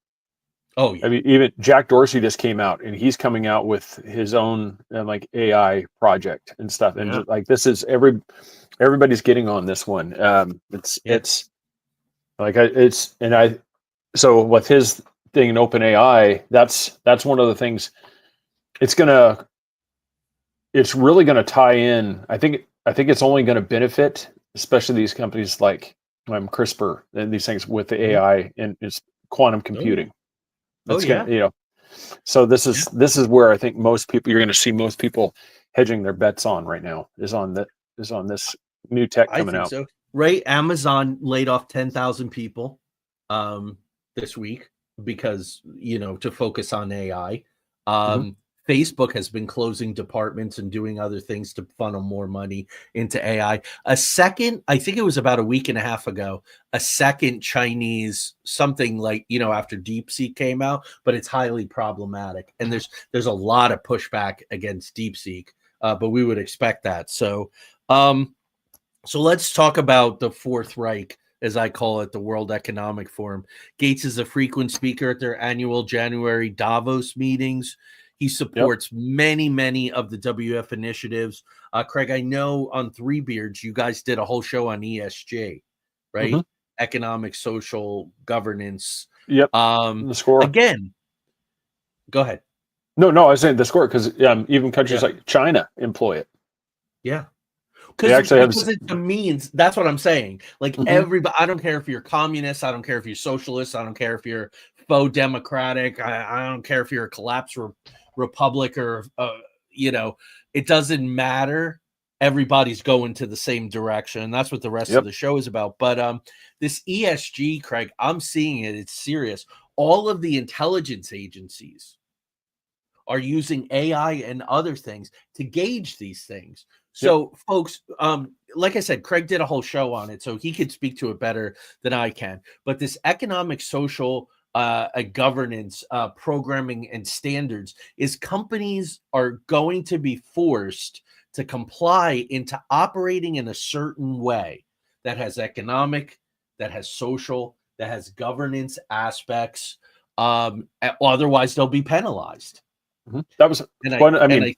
Oh, yeah. I mean, even Jack Dorsey just came out, and he's coming out with his own like AI project and stuff. And just, like, this is everybody's getting on this one. It's like so with his thing in OpenAI, that's one of the things. It's really gonna tie in. I think it's only going to benefit, especially these companies like CRISPR and these things with the AI and it's quantum computing. So this is where I think you're going to see most people hedging their bets on right now is on this new tech coming out. So. Right. Amazon laid off 10,000 people this week because, to focus on AI. Facebook has been closing departments and doing other things to funnel more money into AI. I think it was about a week and a half ago, a second Chinese something like, after DeepSeek came out, but it's highly problematic. And there's a lot of pushback against DeepSeek, but we would expect that. So let's talk about the Fourth Reich, as I call it, the World Economic Forum. Gates is a frequent speaker at their annual January Davos meetings. He supports many, many of the WF initiatives. Craig, I know on Three Beards, you guys did a whole show on ESG, right? Economic, social governance. Yep. The score. Again, go ahead. No, I was saying the score because even countries like China employ it. Yeah. Because it's a means. That's what I'm saying. Like everybody, I don't care if you're communist, I don't care if you're socialist, I don't care if you're faux democratic, I don't care if you're a collapsed republic or it doesn't matter. Everybody's going to the same direction, and that's what the rest of the show is about. But this ESG, Craig, I'm seeing it. It's serious. All of the intelligence agencies are using AI and other things to gauge these things. So, folks, like I said, Craig did a whole show on it, so he could speak to it better than I can. But this economic, social, governance, programming, and standards is companies are going to be forced to comply into operating in a certain way that has economic, that has social, that has governance aspects. Otherwise, they'll be penalized. That was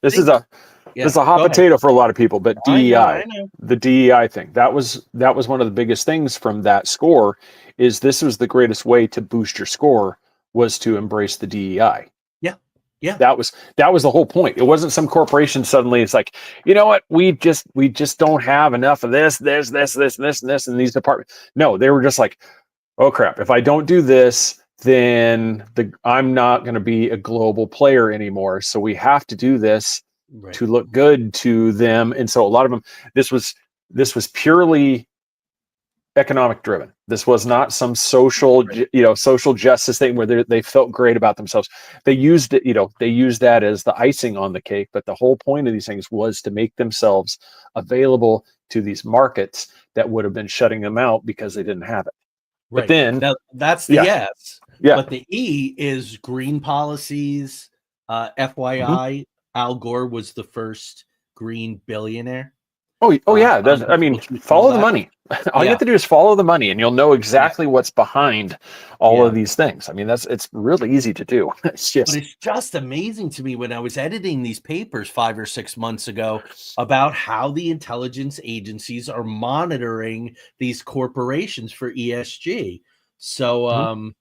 this is a hot potato for a lot of people, but DEI, I know. The DEI thing, that was one of the biggest things from that score. Is this was the greatest way to boost your score was to embrace the DEI. Yeah. That was the whole point. It wasn't some corporation suddenly. It's like, you know what? We just don't have enough of this, and these departments. No, they were just like, oh crap! If I don't do this, then I'm not going to be a global player anymore. So we have to do this to look good to them. And so a lot of them, this was purely economic driven. This was not some social justice thing where they felt great about themselves. They used it, they used that as the icing on the cake. But the whole point of these things was to make themselves available to these markets that would have been shutting them out because they didn't have it. Right. But then that's the S. Yeah. But the E is green policies. FYI, Al Gore was the first green billionaire. Oh yeah. Follow the money. All you have to do is follow the money, and you'll know exactly what's behind all of these things. I mean, it's really easy to do. But it's just amazing to me when I was editing these papers 5 or 6 months ago about how the intelligence agencies are monitoring these corporations for ESG. So,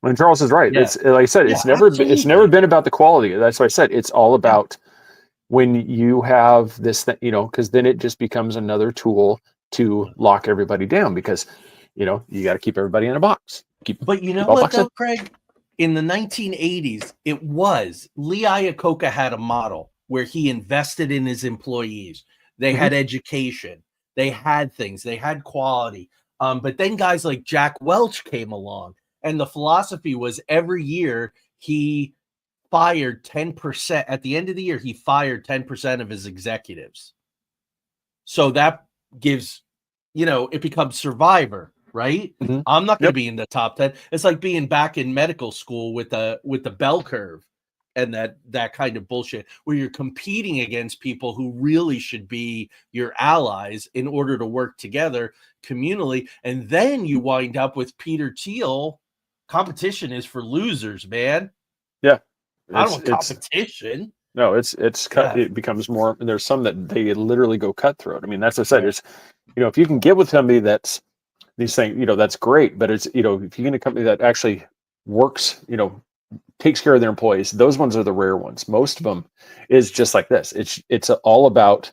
and Charles is right. yeah. It's like I said, Yeah, it's never absolutely. been about the quality. It's never been about the quality. That's why I said it's all about when you have this thing, because then it just becomes another tool to lock everybody down because you got to keep everybody in a box. But you know what though, Craig? In the 1980s, it was Lee Iacocca had a model where he invested in his employees. They had education, they had things, they had quality. But then guys like Jack Welch came along, and the philosophy was every year he fired 10%. At the end of the year, he fired 10% of his executives. So that gives, it becomes Survivor, right? I'm not going to be in the top 10. It's like being back in medical school with the bell curve and that kind of bullshit where you're competing against people who really should be your allies in order to work together communally. And then you wind up with Peter Thiel. Competition is for losers, man. Yeah. I don't want competition. No, it's cut. Yeah. It becomes more. There's some that they literally go cutthroat. I mean, that's what I said. Right. It's if you can get with somebody that's these things, that's great. But it's if you get a company that actually works, takes care of their employees, those ones are the rare ones. Most of them is just like this. It's all about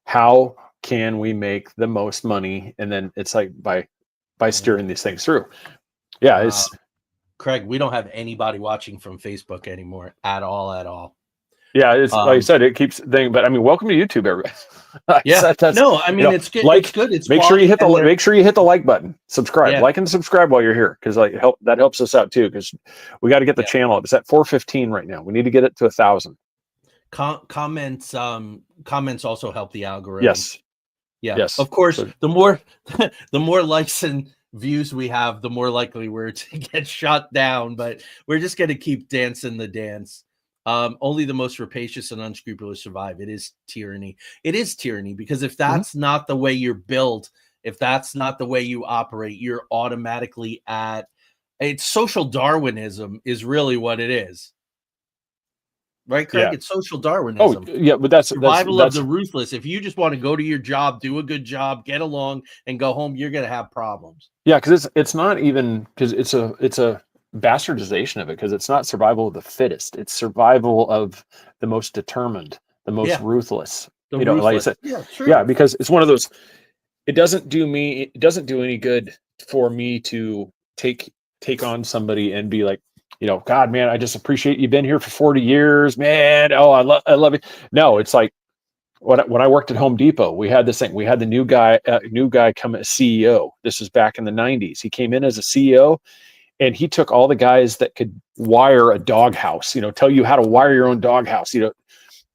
how can we make the most money, and then it's like by steering these things through. Yeah, it's Craig. We don't have anybody watching from Facebook anymore at all. Yeah, it's like I said, it keeps thing. But I mean, welcome to YouTube, everybody. Yeah, no, I mean it's good. It's good. It's make sure you hit the like button, subscribe, like and subscribe while you're here, because that helps us out too. Because we got to get the channel up. It's at 415 right now. We need to get it to 1,000. Comments also help the algorithm. Yes. Yeah. Yes. Of course, so, the more likes and views we have, the more likely we're to get shut down. But we're just going to keep dancing the dance. Only the most rapacious and unscrupulous survive. It is tyranny. It is tyranny because if that's not the way you're built, if that's not the way you operate, you're automatically it's social Darwinism is really what it is. Right, Craig? Yeah. It's social Darwinism. Oh, yeah, but that's survival of the ruthless. If you just want to go to your job, do a good job, get along, and go home, you're going to have problems. Yeah, because it's not even because it's a bastardization of it, because it's not survival of the fittest, it's survival of the most determined, the most ruthless, ruthless. Like I said, yeah, because it's one of those, it doesn't do any good for me to take on somebody and be like, God, man, I just appreciate you've been here for 40 years, man. Oh, I love it. No, it's like when I worked at Home Depot, we had this thing. We had the new guy come as CEO. This was back in the 90s. He came in as a CEO. And he took all the guys that could wire a doghouse, tell you how to wire your own doghouse,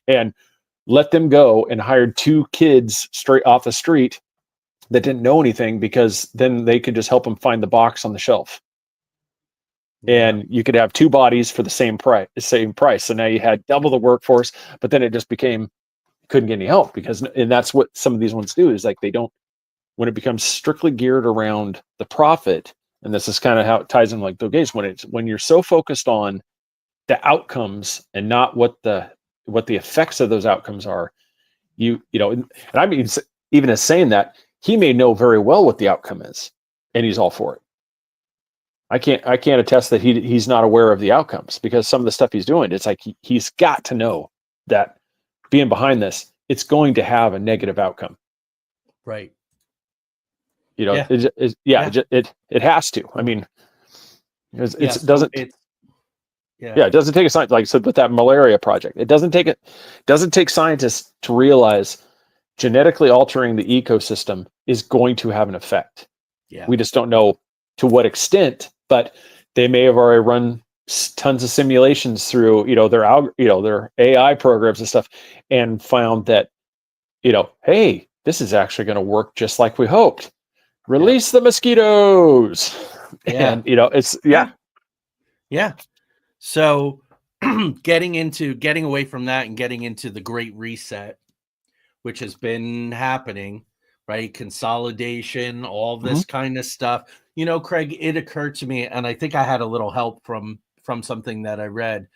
and let them go, and hired 2 kids straight off the street that didn't know anything, because then they could just help them find the box on the shelf. Yeah. And you could have 2 bodies for the same price. So now you had double the workforce, but then it just became, couldn't get any help and that's what some of these ones do, is like when it becomes strictly geared around the profit. And this is kind of how it ties in like Bill Gates, when you're so focused on the outcomes and not what the effects of those outcomes are, and I mean, even as saying that, he may know very well what the outcome is, and he's all for it. I can't attest that he's not aware of the outcomes, because some of the stuff he's doing, it's like he's got to know that being behind this, it's going to have a negative outcome. Right. It has to. I mean, it doesn't take a scientist, like I said, with that malaria project. It doesn't take scientists to realize genetically altering the ecosystem is going to have an effect. Yeah. We just don't know to what extent, but they may have already run tons of simulations through, their AI programs and stuff, and found that, hey, this is actually going to work just like we hoped. Release the mosquitoes. Yeah. And it's yeah. So getting away from that and getting into the Great Reset, which has been happening, right? Consolidation, all this kind of stuff. Craig, it occurred to me, and I think I had a little help from something that I read.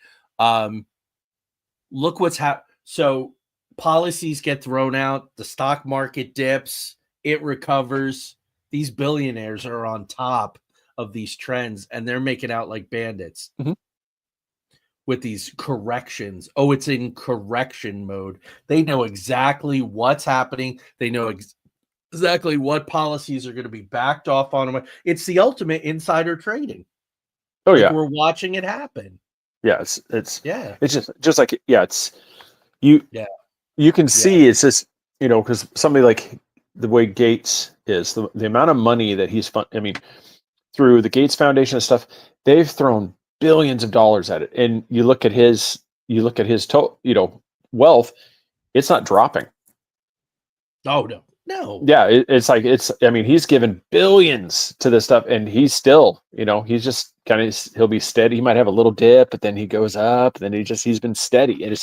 Look what's happened. So policies get thrown out, the stock market dips, it recovers. These billionaires are on top of these trends, and they're making out like bandits with these corrections. Oh, it's in correction mode. They know exactly what's happening. They know exactly what policies are going to be backed off on them. It's the ultimate insider trading. Oh, yeah. We're watching it happen. Yeah, it's just like it's you can see it's just, because somebody like the way Gates is, the amount of money that he's through the Gates Foundation and stuff, they've thrown billions of dollars at it. And you look at his wealth, it's not dropping. Oh, no. Yeah, he's given billions to this stuff, and he's still, he's just he'll be steady. He might have a little dip, but then he goes up, and then he's been steady. And it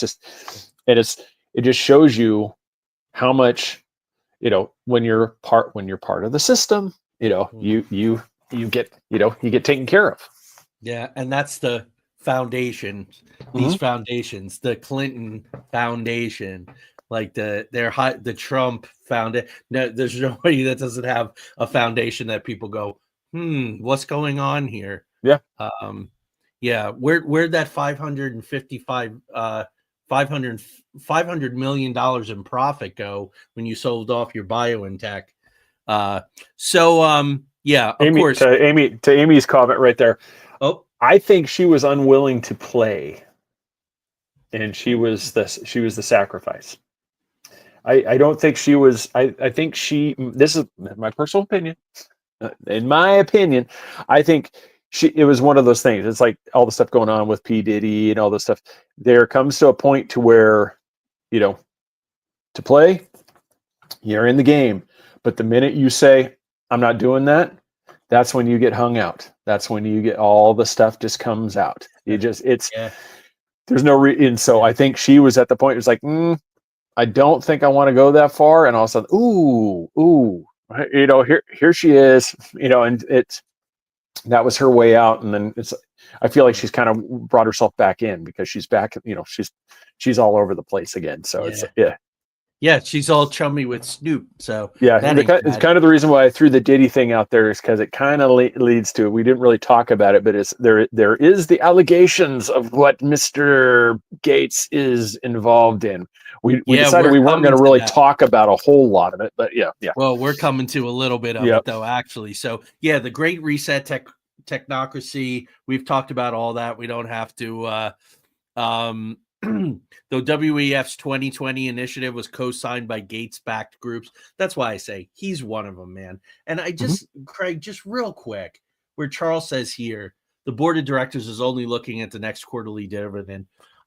just shows you how much, when you're part of the system, you get taken care of. Yeah, and that's the foundation. These foundations, the Clinton Foundation, like the Trump Foundation. No, there's nobody that doesn't have a foundation that people go, what's going on here? Yeah. Where'd that $500 million in profit go when you sold off your BioNTech? Of course. To Amy's comment right there. Oh, I think she was unwilling to play, and she was the sacrifice. I don't think she was. I think this is my personal opinion. In my opinion, I think it was one of those things. It's like all the stuff going on with P. Diddy and all this stuff. There comes to a point to where, to play, you're in the game. But the minute you say, I'm not doing that, that's when you get hung out. That's when you get all the stuff just comes out. There's no reason. So I think she was at the point, it was like, I don't think I want to go that far. And all of a sudden, here she is, and that was her way out. And then I feel like she's kind of brought herself back in, because she's back, she's all over the place again. So Yeah, she's all chummy with Snoop. So it's kind of the reason why I threw the Diddy thing out there, is because it kind of leads to, we didn't really talk about it, but there is the allegations of what Mr. Gates is involved in. We decided we weren't going to really talk about a whole lot of it, but yeah. Well, we're coming to a little bit of it though, actually. So the Great Reset technocracy. We've talked about all that. We don't have to. Though WEF's 2020 initiative was co-signed by Gates-backed groups, that's why I say he's one of them, man. And I just, Craig, just real quick, where Charles says here, the board of directors is only looking at the next quarterly dividend.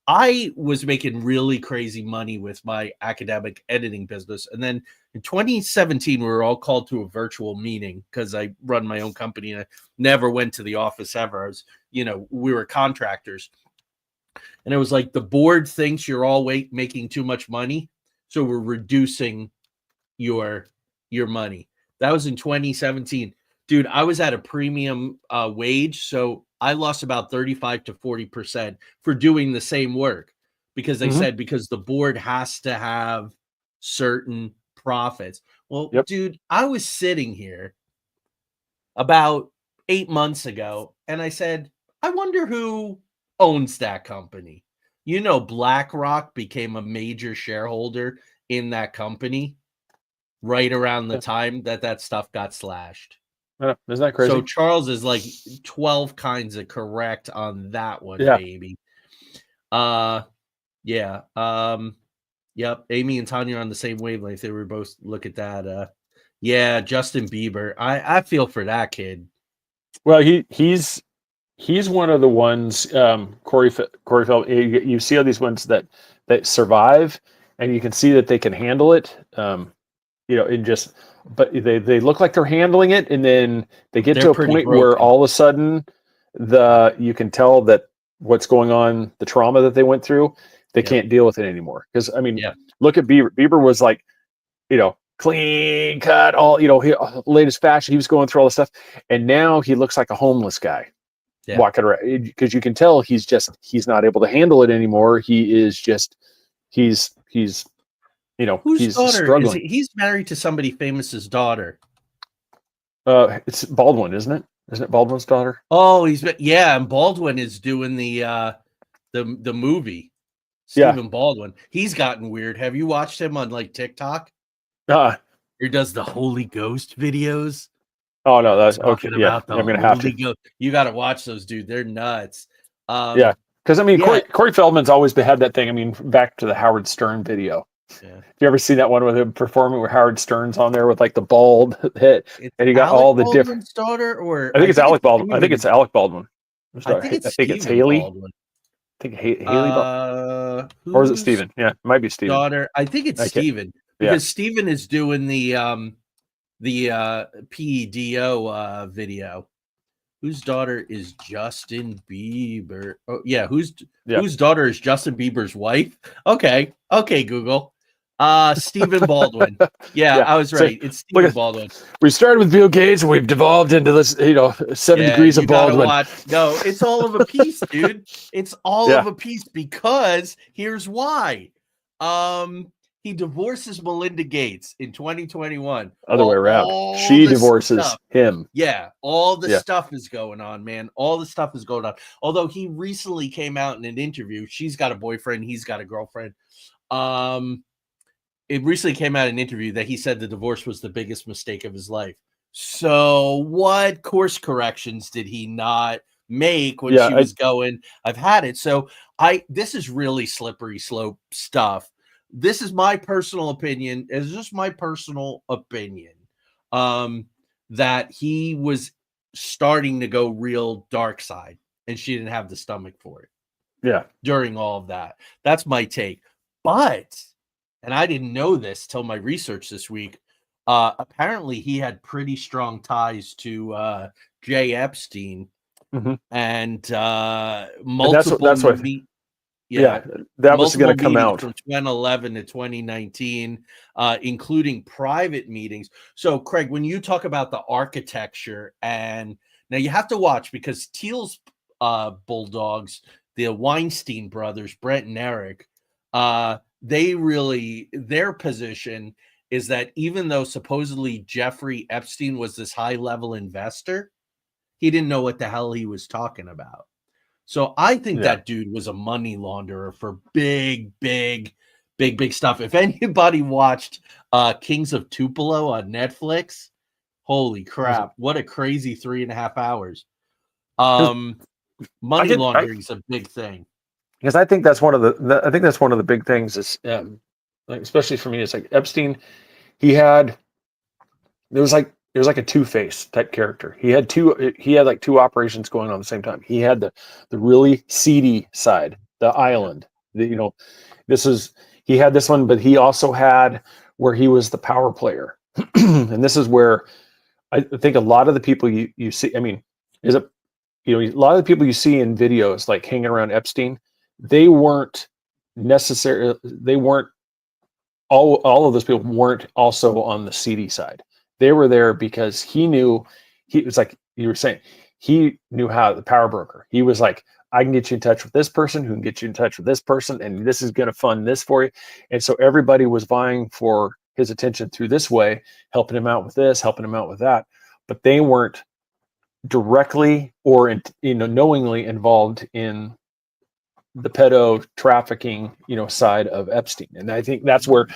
I was making really crazy money with my academic editing business. And then in 2017, we were all called to a virtual meeting because I run my own company and I never went to the office ever. I was, we were contractors. And it was like, the board thinks you're all making too much money, so we're reducing your money. That was in 2017. Dude, I was at a premium wage, so I lost about 35 to 40% for doing the same work, because they said, because the board has to have certain profits. Well, dude, I was sitting here about 8 months ago, and I said, I wonder who owns that company. BlackRock became a major shareholder in that company right around the time that stuff got slashed. Isn't that crazy? So Charles is like 12 kinds of correct on that one, baby. Yep. Amy and Tanya are on the same wavelength. They were both look at that. Justin Bieber. I feel for that kid. Well, he's one of the ones, Corey Feldman. You see all these ones that survive, and you can see that they can handle it. But they look like they're handling it, and then they get to a point where all of a sudden you can tell that what's going on, the trauma that they went through, they can't deal with it anymore. Because look at Bieber. Bieber was like, clean cut, all latest fashion. He was going through all this stuff, and now he looks like a homeless guy. Walking around, because you can tell he's not able to handle it anymore. He's whose daughter struggling. He's married to somebody famous's daughter. It's Baldwin, isn't it? Isn't it Baldwin's daughter? Oh, and Baldwin is doing the movie. Stephen Baldwin. He's gotten weird. Have you watched him on like TikTok? He does the Holy Ghost videos. Oh no, that's okay. Yeah, I'm gonna have to. You got to watch those, dude. They're nuts. Yeah, because I mean, Corey Feldman's always had that thing. I mean, back to the Howard Stern video. Yeah. Have you ever seen that one with him performing where Howard Stern's on there with like the bald head, and you got all the different daughter, or I think it's Alec Baldwin. I think it's Alec Baldwin. I think it's Haley. Baldwin. I think Haley Baldwin. Or is it Steven? Yeah, it might be Steven. Daughter. I think it's Steven because Steven is doing the PEDO video. Whose daughter is Justin Bieber? Oh yeah, whose daughter is Justin Bieber's wife? Okay, Google. Stephen Baldwin. Yeah, I was right. It's Stephen Baldwin. We started with Bill Gates and we've devolved into this, 7 degrees of Baldwin. No, it's all of a piece, dude. It's all of a piece because here's why. He divorces Melinda Gates in 2021. Other way around. She divorces him. Yeah, all the stuff is going on, man. All the stuff is going on. Although he recently came out in an interview. She's got a boyfriend. He's got a girlfriend. It recently came out in an interview that he said the divorce was the biggest mistake of his life. So what course corrections did he not make when she was going, I've had it. So this is really slippery slope stuff. This is my personal opinion. It's just my personal opinion that he was starting to go real dark side and she didn't have the stomach for it. Yeah. During all of that. That's my take. But, and I didn't know this till my research this week, apparently he had pretty strong ties to Jay Epstein and multiple that's what that was going to come out from 2011 to 2019, including private meetings. So, Craig, when you talk about the architecture, and now you have to watch because Thiel's Bulldogs, the Weinstein brothers, Brent and Eric, their position is that even though supposedly Jeffrey Epstein was this high-level investor, he didn't know what the hell he was talking about. So I think that dude was a money launderer for big stuff. If anybody watched Kings of Tupelo on Netflix, holy crap, what a crazy 3.5 hours. Money laundering is a big thing. Because I think that's one of the big things is like, especially for me, it's like Epstein, there was like a Two-Face type character. He had like two operations going on at the same time. He had the really seedy side, the island. He had this one, but he also had where he was the power player. And this is where I think a lot of the people you see, I mean, a lot of the people you see in videos like hanging around Epstein, they weren't all of those people weren't also on the seedy side. They were there because he was like you were saying, he knew how the power broker. He was like, I can get you in touch with this person who can get you in touch with this person, and this is going to fund this for you. And so everybody was vying for his attention through this way, helping him out with this, helping him out with that. But they weren't directly or knowingly involved in the pedo trafficking, side of Epstein. And I think that's where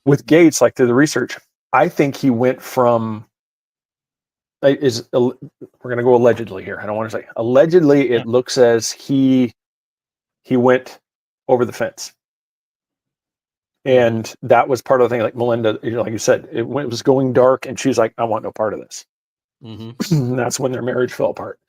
with Gates, like through the research, I think he went from we're going to go allegedly here. I don't want to say allegedly. It looks as he went over the fence, and that was part of the thing. Like Melinda, like you said, it was going dark, and she's like, "I want no part of this." That's when their marriage fell apart.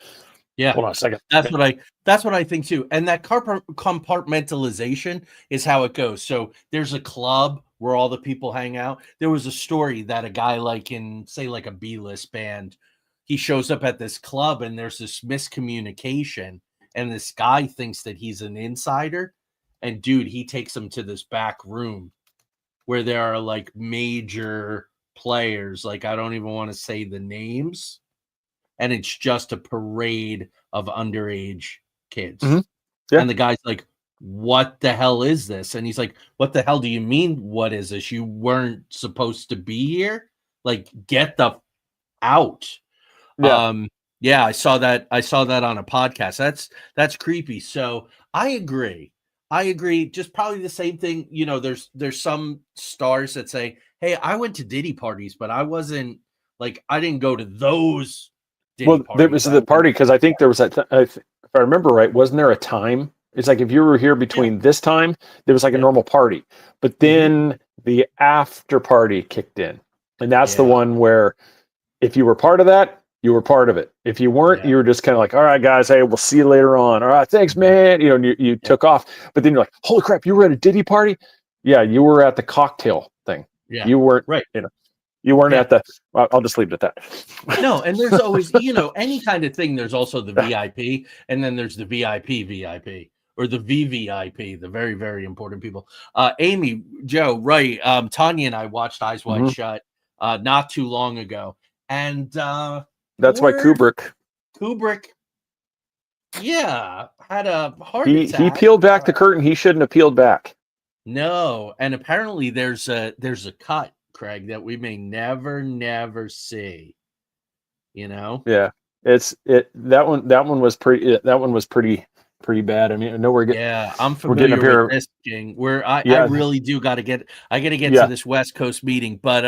Yeah, hold on a second. That's what I think too. And that compartmentalization is how it goes. So there's a club where all the people hang out. There was a story that a guy like in, say, like a B-list band, he shows up at this club and there's this miscommunication, and this guy thinks that he's an insider, and dude, he takes him to this back room where there are like major players. Like, I don't even want to say the names. And it's just a parade of underage kids. And the guy's like, what the hell is this? And he's like, what the hell do you mean, what is this? You weren't supposed to be here? Like, get the out. Yeah, I saw that. I saw that on a podcast. That's creepy. So I agree. I agree. Just probably the same thing. You know, there's some stars that say, "Hey, I went to Diddy parties, but I wasn't like I didn't go to those Diddy Well, there parties. was I the went." party because I think there was if I remember right, wasn't there a time? It's like if you were here Yeah. between this time, there was like a Yeah. normal party, but then the after party kicked in, and that's the Yeah. one where if you were part of that, you were part of it. If you weren't, Yeah. you were just kind of like, all right, guys, hey, we'll see you later on. All right, thanks, man. You know, and you took off, but then you're like, holy crap, you were at a Diddy party? Yeah, you were at the cocktail thing. Yeah. You weren't, Right. you know, you weren't Yeah. at the. I'll just leave it at that. No, and there's always, you know, any kind of thing. There's also the VIP, and then there's the VIP or the VVIP, the very, very important people. Amy, Joe, right. Tanya and I watched Eyes Wide Shut not too long ago. And that's why Kubrick, yeah, had a heart he attack. peeled back the curtain he shouldn't have peeled back. No, and apparently there's a cut, Craig, that we may never see. You know? Yeah, that one was pretty bad. I mean, I know I'm familiar up here. with this, King. I really do got to get to this West Coast meeting, but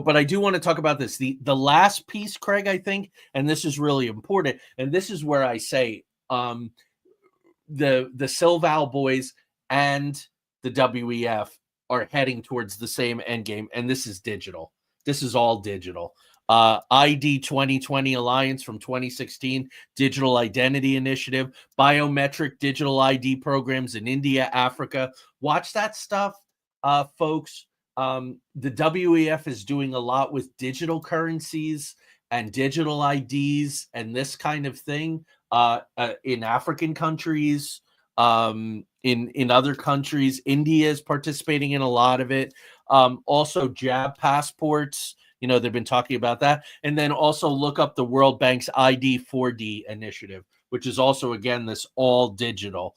but I do want to talk about this. The last piece, Craig, I think, and this is really important, and this is where I say the Silval boys and the WEF are heading towards the same end game, and this is digital. This is all digital. ID 2020 Alliance from 2016, Digital Identity Initiative, biometric digital ID programs in India, Africa. Watch that stuff, folks. The WEF is doing a lot with digital currencies and digital IDs and this kind of thing in African countries, in other countries. India is participating in a lot of it. Also, jab passports. You know, they've been talking about that. And then also look up the World Bank's ID 4D initiative, which is also, again, this all digital.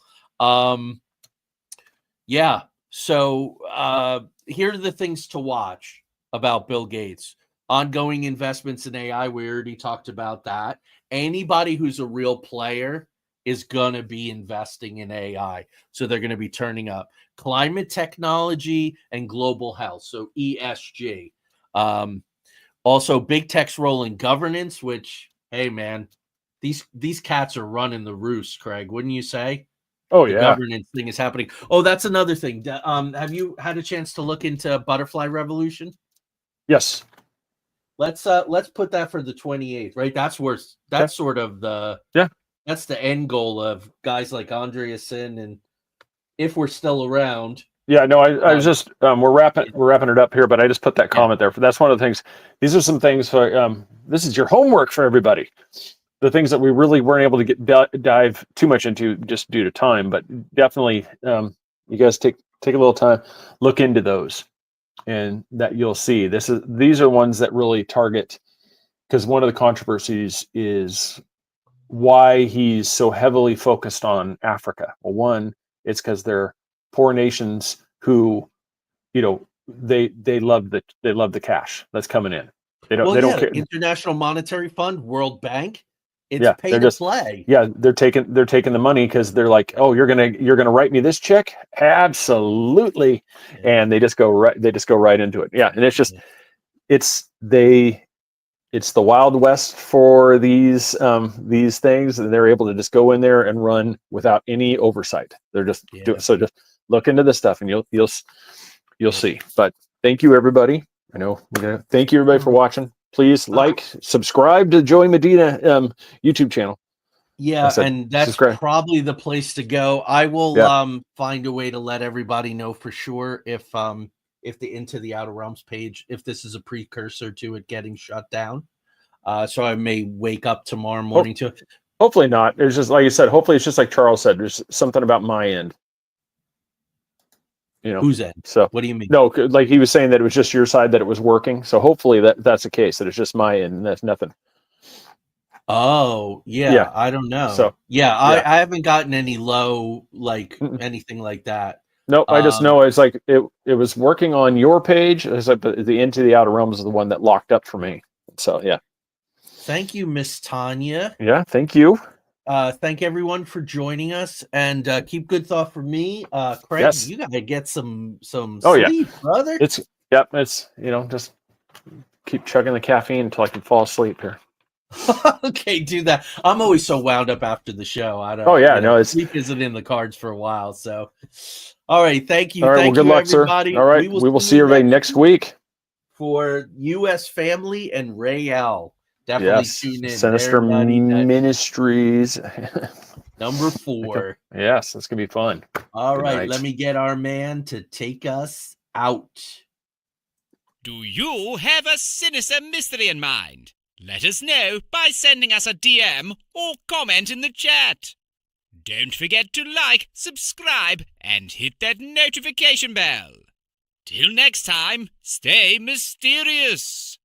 Yeah. So here are the things to watch about Bill Gates. Ongoing investments in AI. We already talked about that. Anybody who's a real player is going to be investing in AI. So they're going to be turning up climate technology and global health. So ESG. Also, big tech's role in governance, which, hey, man, these cats are running the roost, Craig. Wouldn't you say? Oh, the governance thing is happening. Oh, that's another thing. Have you had a chance to look into Butterfly Revolution? Yes. Let's put that for the 28th, right? That's sort of the that's the end goal of guys like Andreessen, and if we're still around. Yeah, no, I was just we're wrapping it up here, but I just put that comment there. That's one of the things. These are some things. This is your homework for everybody. The things that we really weren't able to dive too much into just due to time, but definitely you guys take a little time, look into those, and that you'll see these are ones that really target, because one of the controversies is why he's so heavily focused on Africa. Well, one, it's because they're poor nations who, you know, they love the cash that's coming in. They don't care. International Monetary Fund, World Bank, it's pay to play. Yeah, they're taking the money because they're like, oh, you're gonna write me this check? Absolutely. And they just go right into it. Yeah, and it's just it's the Wild West for these things, and they're able to just go in there and run without any oversight. They're just so just look into this stuff and you'll see. But thank you, everybody. I know thank you everybody for watching. Please subscribe to Joey Medina YouTube channel. Yeah, and that's probably the place to go. I will find a way to let everybody know for sure if the Into the Outer Realms page, if this is a precursor to it getting shut down. So I may wake up tomorrow morning to it. Hopefully not. There's just, like you said, hopefully it's just like Charles said, there's something about my end. You know, whose end? So what do you mean? No, like he was saying that it was just your side that it was working. So hopefully that's the case, that it's just my end and that's nothing. Oh, yeah. I don't know. So I haven't gotten any low, like anything like that. No, I just know it's like it was working on your page. It's like the Into the Outer Realms is the one that locked up for me. So yeah. Thank you, Miss Tanya. Yeah, thank you. Thank everyone for joining us, and keep good thought for me. Craig, Yes. you gotta get some Oh, yeah. sleep, brother. It's just keep chugging the caffeine until I can fall asleep here. Okay, do that. I'm always so wound up after the show. I don't. Oh yeah, no, it's sleep isn't in the cards for a while. So, all right, thank you. all right. Thank Well, good you, luck, everybody. sir. All right, we will see everybody next week for U.S. Family and Ray L. Definitely tune in. Sinister Ministries. Number 4. Yes, that's gonna be fun. All right, let me get our man to take us out. Do you have a sinister mystery in mind? Let us know by sending us a DM or comment in the chat. Don't forget to like, subscribe, and hit that notification bell. Till next time, stay mysterious.